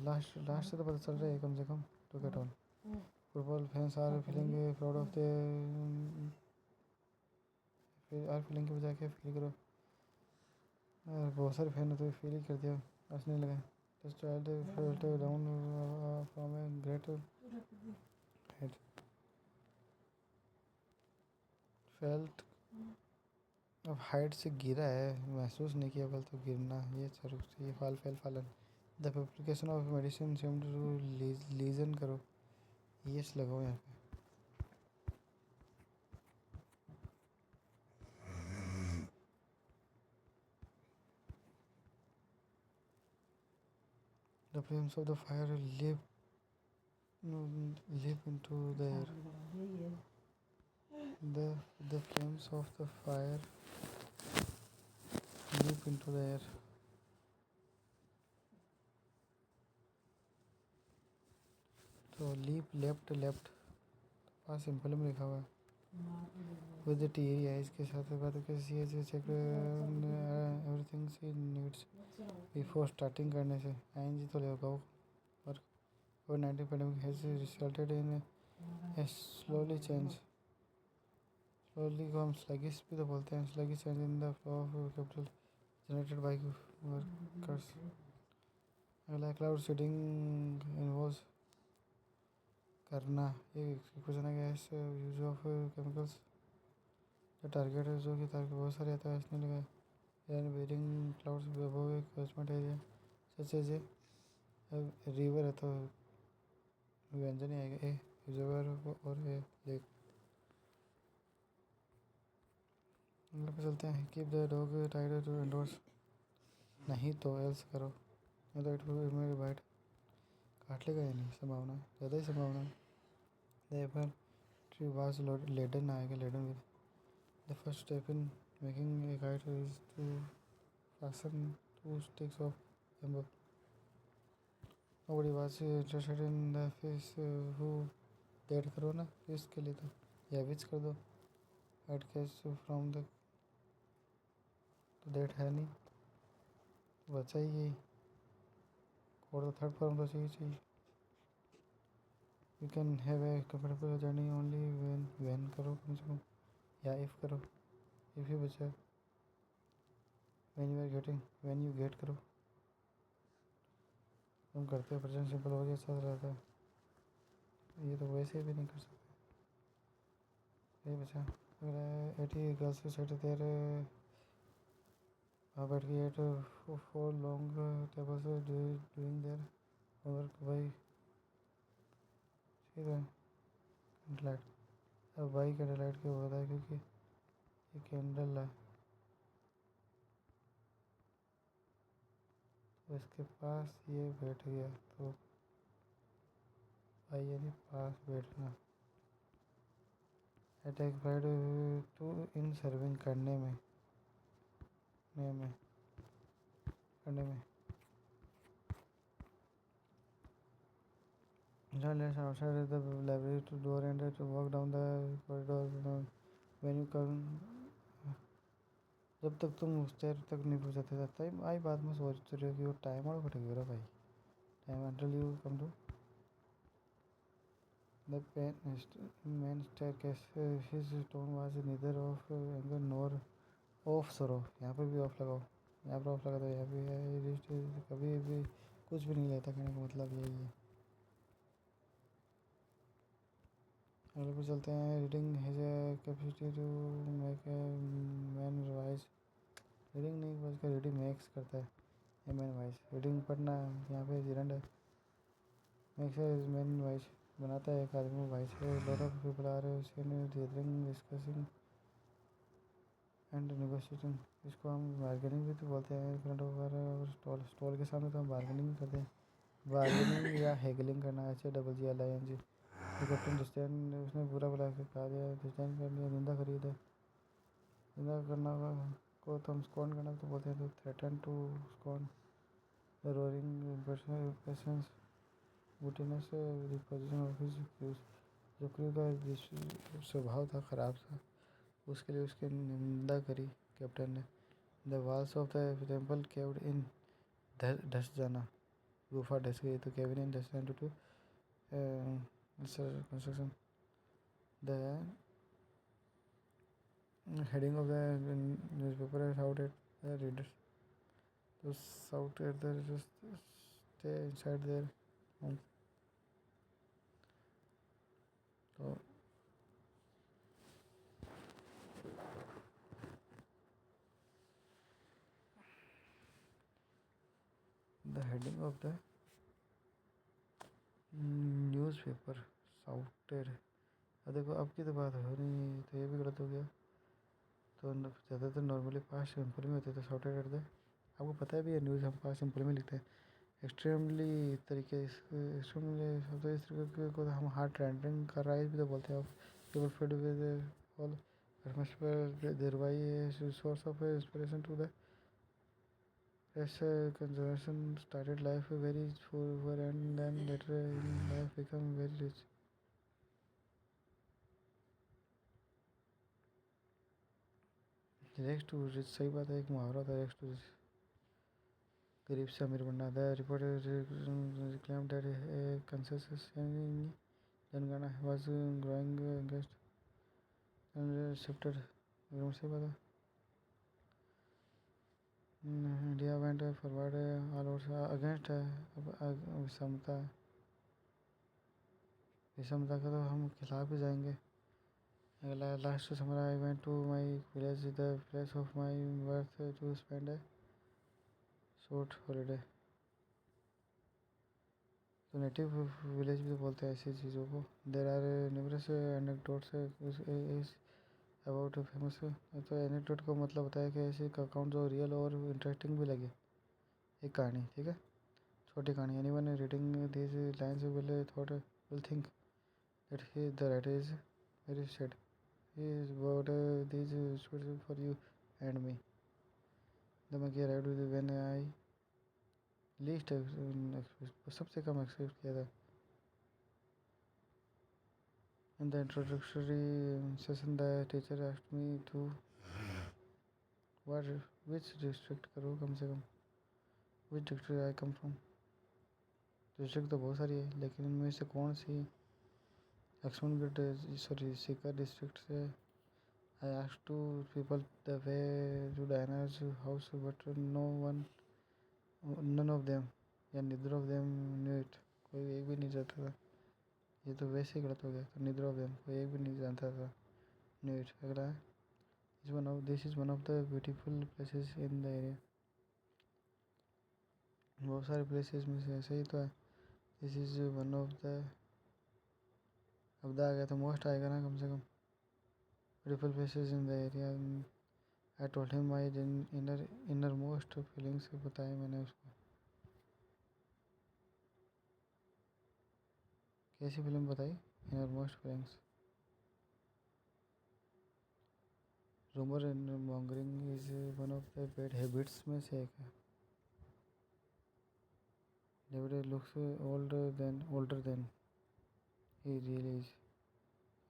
लास्ट लास्ट से तो पता चल रहा है कम से कम, टू के toll. Football fans are feeling proud of the, are feeling के बजाय क्या फील करो, बहुत सारे फैन हो तो फील ही कर दिया, हंसने लगे। Just child felt down from a great head, felt अब हाइट से गिरा है, महसूस नहीं किया बल तो गिरना, ये जरूर ये fall fell fallen. The application of medicine same to lesion करो, यस लगाओ यहाँ पे। The flames of the fire leap into the air. The flames of the fire leap into the air. तो लीप लेफ्ट लेफ्ट पास simple में लिखा हुआ है with T है, इसके साथ बात कैसी है, check everything she needs before starting करने से आई जी तो लेगा वो। और कोविड-19 pandemic has resulted in a slowly change, slowly को हम स्लगिश भी तो बोलते हैं, sluggish change in the flow of capital generated by workers. अगला क्लाउड सीडिंग इन्वॉल्व्स करना, ये क्वेश्चन है gas use of chemicals target है जो कि टारगेट बहुत सारे आता है इसने लगा and wearing clouds above a catchment area such as a river है तो व्यंजन ही आएगा ए रिवर और ए लेक। अगले पे चलते हैं keep the dog tied to indoors नहीं तो एल्स करो नहीं तो इट विल मेरे बाइट काट लेगा या नहीं संभावना है ज़्यादा ही संभावना है। देवर ट्री वाज लेडन आएगा laden with the first step in making a kite is to fasten two sticks of bamboo. Nobody was interested in the fish who date करो ना फिश के लिए तो या विच कर दो एड कैच फ्रॉम द तो डेट है नहीं तो बचा ही यही और तो थर्ड फॉर्म तो चाहिए। You can have a comfortable journey only when करो कम से कम या इफ़ करो इफ़ ही बचा व्हेन यू गेट करो तुम करते हो प्रेजेंट सिंपल हो गया साथ रहता है ये तो वैसे भी नहीं कर सकते। ये बचा अगर 80 गर्ल्स के सेट तेरे वहाँ बैठ के 4 long tables doing their homework भाई ठीक है कैंडलाइट अब भाई कैंडलाइट क्यों होता है क्योंकि ये कैंडल है तो इसके पास ये बैठ गया तो भाई यानी पास बैठना attack pride to in serving करने में करने में Let's outside the library to door and to walk down the corridor when you come जब तक तुम उस स्टेयर तक नहीं पहुँचाते तब तक आई बात में सोच रहे हो कि वो टाइम और फटेगी रहा भाई time until you come to the main staircase his tone was neither of anger nor of sorrow यहाँ पर भी ऑफ लगाओ यहाँ पर ऑफ लगा दो यहाँ भी कभी भी कुछ भी नहीं लेता कहने का मतलब यही है। अगले पे चलते हैं reading has a capacity to make a man wise reading नहीं बल्कि रीडिंग मेक्स करता है ए मैन वाइज रीडिंग पढ़ना यहाँ पे जिरंड है मेक्स ए मैन वाइज बनाता है एक आदमी को वाइज है lot of people are gathering discussing and negotiating इसको हम बार्गेनिंग भी तो बोलते हैं फ्रंट ओवर और स्टॉल के सामने तो हम बार्गेनिंग करते हैं बार्गेनिंग या हेगलिंग करना HAGGLING कैप्टन डिस्टैंड उसने बुरा बुला के कहा दिया डिस्टैंड कर लिया निंदा खरीद है निंदा करना को तो हम स्कॉन करना तो बोलते हैं तो threaten to scorn the roaring patience बूटीनेस रिपोजिशन ऑफ हिज क्रूज जो क्रू का स्वभाव था ख़राब था उसके लिए उसकी निंदा करी कैप्टन ने the walls of the temple caved in धस जाना गुफा धस गई तो केविन इन धस to to construction the heading of the newspaper shouted the readers to shout at the just stay inside their homes so the heading of the newspaper shouted देखो अब की तो बात हो नहीं तो ये भी गलत हो गया तो ज़्यादातर नॉर्मली पास्ट सिंपल में होते थे शॉर्टेड कर दे आपको पता है भी है न्यूज़ हम पास्ट सिंपल में लिखते हैं एक्सट्रीमली तरीके एक्सट्रीमली शब्द इस तरीके को हम हार्ड ट्रेंडिंग कर रहा है भी तो बोलते हैं पीपल फीड विद ऑल देरवाई source of inspiration to the As conservation started life very poor and then later in life become very rich. Rags to rich सही बात है एक मुहावरा था rags to rich गरीब से अमीर बनना था report claimed that a consensus in Telangana was growing against and shifted सही बात है India went forward all over against विषमता विषमता का तो हम खिलाफ ही जाएंगे अगला last summer I went to my village the place of my birth to spend a short holiday. तो नेटिव विलेज भी बोलते हैं ऐसी चीज़ों को। There are numerous anecdotes about famous. तो एनेक्डोट का मतलब होता है कि ऐसे अकाउंट जो रियल और इंटरेस्टिंग भी लगे, एक कहानी, ठीक है, छोटी कहानी। Anyone reading these lines will think that he the writer is very sad, he is about these stories for you and me. The monkey arrived when I least सबसे कम एक्सपेक्ट किया था। In the introductory session, the teacher asked me to what which district करो कम से कम, which district I come from। District तो बहुत सारी है, लेकिन इनमें से कौन सी सीकर डिस्ट्रिक्ट से। I asked two people the way to Diana's house but none of them या neither of them knew it। कोई एक भी नहीं जानता था। ये तो वैसे ही गलत हो गया। तो neither of them, कोई एक भी नहीं जानता था। knew it। अगला है this is one of the beautiful places in the area। बहुत सारे प्लेसेस में से ऐसे ही तो है। This is one of the, अब द आ गया तो मोस्ट आएगा ना कम से कम। Beautiful places in the area. I told him my innermost feelings, बताए मैंने उसको। कैसी फिल्म बताई? Innermost feelings. Rumour and mongering is one of the bad habits में से एक है। David looks older than he really is।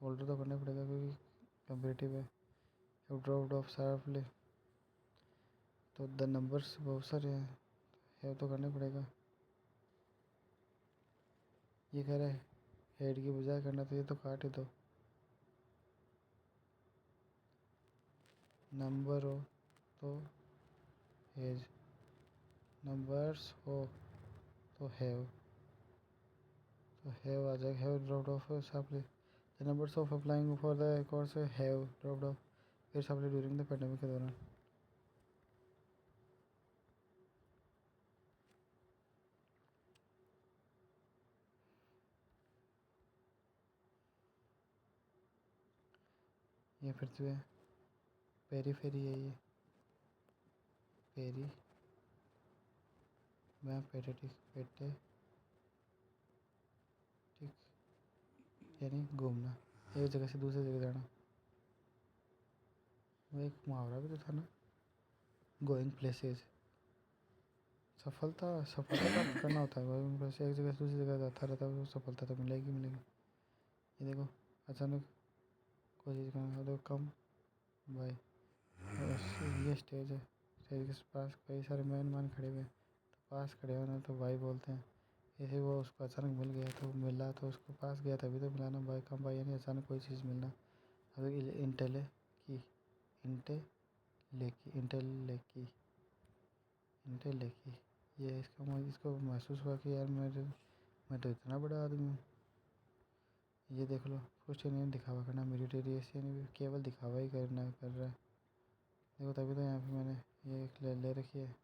older तो करना पड़ेगा क्योंकि कंपेरेटिव है। हैव ड्रॉप्ड ऑफ शार्पली, तो द नंबर्स बहुत सारे हैं, हैव तो करना पड़ेगा। ये कह रहा है हेड की बजाय करना, तो ये तो काट ही दो। नंबर हो तो हेज, नंबर्स हो तो हैव, तो हैव आ जाएगा। Have dropped of sharply, the numbers of applying for the course have dropped of very sharply during the pandemic के दौरान। ये पृथ्वी है, पेरी फेरी है ये, पेरी मैं पेटेटिक, पेटे ठीक यानी घूमना, एक जगह से दूसरी जगह जाना। वो एक मुहावरा भी तो था ना, गोइंग प्लेसेस। सफलता सफलता प्राप्त करना होता है, गोइंग प्लेस एक जगह से दूसरी जगह जाता रहता है, वो सफलता तो मिलेगी मिलेगी। ये देखो, अचानक कोशिश करना, देखो कम बाय। ये स्टेज है, स्टेज के पास कई सारे मेहमान खड़े हुए हैं, तो पास खड़े होना तो भाई बोलते हैं। जैसे वो उसको अचानक मिल गया तो मिला, तो उसको पास गया तभी तो मिला ना। भाई कम भाई यानी अचानक कोई चीज़ मिलना। अभी इंटेले की, इंटे लेकी, इंटे लेकी, ये इसको महसूस हुआ कि यार मैं तो इतना बड़ा आदमी हूँ। ये देख लो, कुछ नहीं दिखावा करना, मेडिटेशन केवल दिखावा ही करना कर रहा है। देखो तभी तो यहाँ पे मैंने ये एक ले रखी है।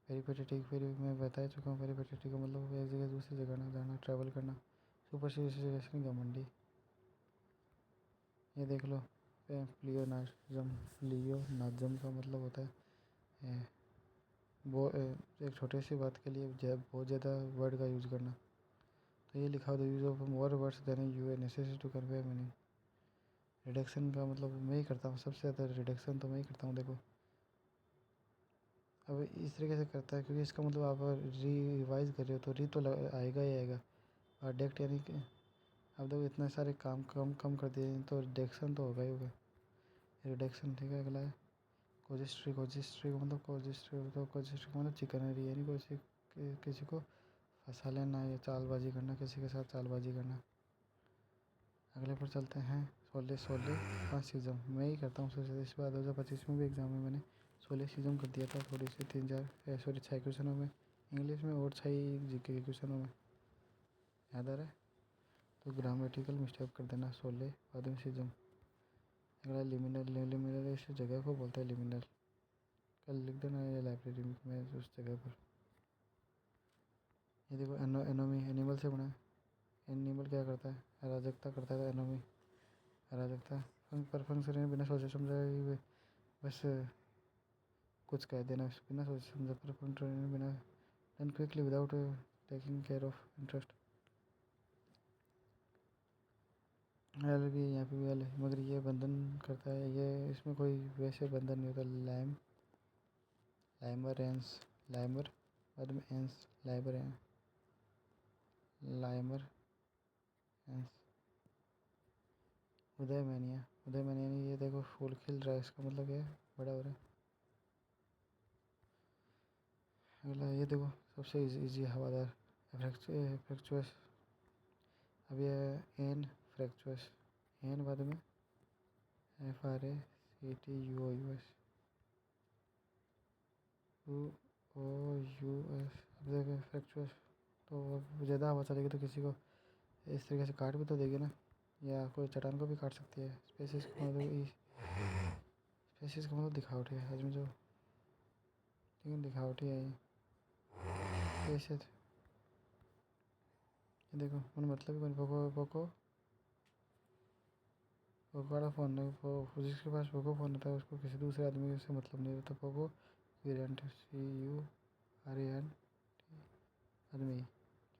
पेरिपेटेटिक, फिर मैं बता चुका हूँ। पेरिपेटेटिक का मतलब एक जगह दूसरी जगह ना जाना, ट्रैवल करना। सुपरस्टिशन का मंडी, ये देख लो। लियोनाज़म का मतलब होता है वो एक छोटी सी बात के लिए बहुत ज़्यादा वर्ड का यूज़ करना। तो ये लिखा हो, the use of more words than you are necessary to convey meaning. Reduction का मतलब मैं ही करता हूँ, सबसे ज़्यादा रिडक्शन तो मैं ही करता हूँ। देखो अब इस तरीके से करता है क्योंकि इसका मतलब आप रिवाइज कर रहे हो तो री तो आएगा ही आएगा। और डेक्ट यानी कि अब देखो इतने सारे काम कम कर दिए तो रिडक्शन तो होगा ही होगा, रिडक्शन। ठीक है, अगला है कोजिस्ट्री। कोजिस्ट्री का मतलब कोजिस्ट्री का मतलब चिकनरी, यानी किसी को फंसा लेना या चालबाजी करना, किसी के साथ चालबाजी करना। अगले पर चलते हैं, सोलेसिज्म। मैं ही करता हूँ सबसे। इस बार 2025 में भी एग्ज़ाम में मैंने सोलेसिज्म कर दिया था, थोड़ी सी 6 क्वेश्चनों में इंग्लिश में और 6 जीके के क्वेश्चनों में। याद आ रहा है? तो ग्रामेटिकल मिस्टेक कर देना सोले बाद में सिजम। अगला लिमिनल, लिमिनल इस जगह को बोलता है लिमिनल। कल लिख देना ये लाइब्रेरी में उस जगह पर। ये देखो एनोमी एनिमल से बना है। एनिमल क्या करता है? अराजकता करता है। एनोमी अराजकता पर फंक्शन बिना सोचे समझे बस कुछ कह देना बिना सोचे समझे पर फंक्शन बिना done quickly without taking care of interest. L भी यहाँ पे भी एल है मगर ये बंधन करता है। ये इसमें कोई वैसे बंधन नहीं होता। लैम लाइमर एंस लाइमर बाद में एंस लाइबर है लाइमर एंस। उदय मैनिया ये देखो फूल खिल रहा है इसका मतलब क्या है? बड़ा हो रहा है। अगला ये देखो सबसे इजी हवादार फ्रैक्चुअस। अब ये एन फ्रैक्चुअस एन बाद में FRACTUOUS UOUS। अब देखो फ्रैक्चुअस तो ज़्यादा हवा चलेगी तो किसी को इस तरीके से काट भी तो देगी ना, या कोई चट्टान को भी काट सकती है। स्पेसिस का मतलब दिखावटी है आदमी जो, ठीक है दिखावटी है ये स्पेसिस। ये देखो उन मतलब ही पोको वाला फ़ोन है जिसके पास पोको फ़ोन होता है उसको किसी दूसरे आदमी से मतलब नहीं होता। पोको क्यूरेंट CURANT आदमी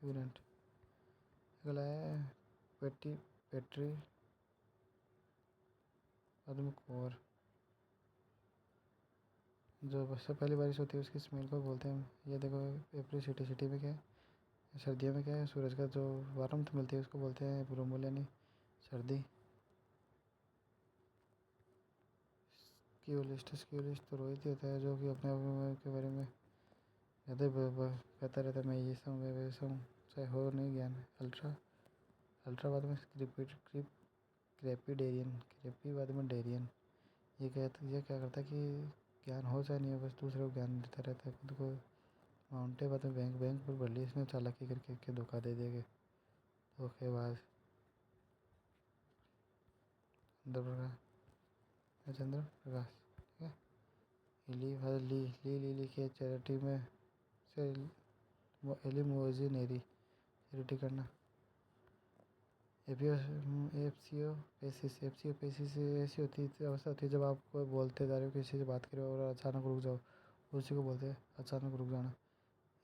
क्यूरेंट। अगला है बैटरी आदमी कोर। जो सबसे पहली बारिश होती है उसकी स्मेल को बोलते हैं। ये देखो एप्रिसिटी सिटी में क्या है? सर्दियों में क्या है? सूरज का जो वारम्थ मिलती है उसको बोलते हैं ब्रोमोल यानी सर्दी। स्क्यूलिस्ट तो रोहित ही होता है जो कि अपने आप के बारे में ज़्यादा कहता रहता है मैं ये हूँ मैं वैसा हूँ, चाहे हो नहीं ज्ञान। अल्ट्रा बाद में क्रेपी बाद में डेरियन। ये क्या करता है कि ज्ञान हो चाहे नहीं हो बस दूसरे को ज्ञान देता रहता है। खुद को माउंटे बाद में बैंक पर भर ली इसने चालाकी करके धोखा दे देगा। धोखेबाज चंद्र प्रकाश, ठीक है। ली के चैरिटी में से एलिमोजी नेरी चैरिटी करना। एफसीओ पेसिस ऐसी अवस्था होती है जब आप कोई बोलते जा रहे हो किसी से बात करो और अचानक रुक जाओ, उसी को बोलते हैं अचानक रुक जाना।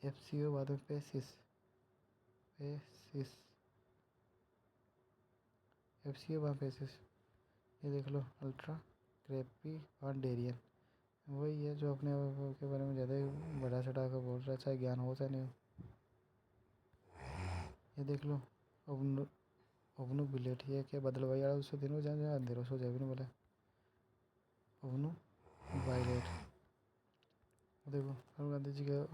FCO बाद में पेसिस FCO बाद पेसिस। ये देख लो अल्ट्रा क्रेपी और डेरियन वही है जो अपने के बारे में ज़्यादा बढ़ा चढ़ा कर बोल रहा है चाहे ज्ञान हो चाहे नहीं हो। ये देख लो अवनु बिलेट ये क्या बदल भाई यार उससे दिन हो जाए अंधेरों सो जाए भी नहीं बोला। अवनु वायलेट देखो राहुल गांधी जी का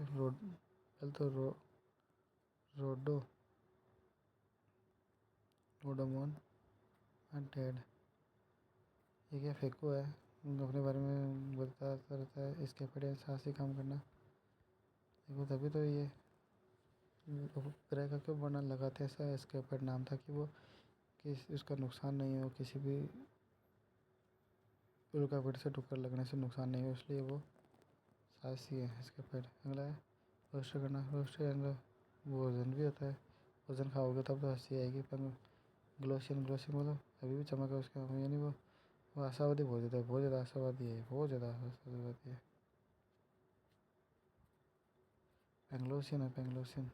रोडोमोन एंड टेड। ये क्या फेंको है अपने बारे में बोलता रहता है। इसके पड़े साहसी काम करना। देखो तभी तो ये ग्रह का क्यों वर्णन लगाते हैं ऐसा इसके ऊपर नाम था कि वो कि उसका नुकसान नहीं हो, किसी भी उल्कापिंड से टक्कर लगने से नुकसान नहीं हो इसलिए वो साहसी है। इसके पेड़ अगला है रोस्ट करना। रोस्ट करना भोजन भी होता है। भोजन खाओगे तब तो हंसी आएगी। पर ग्लोशियन मतलब अभी भी चमक है उसके यानी वो आशावादी बहुत ज़्यादा आशावादी है पेंग्लोसियन है पेंग्लोसियन।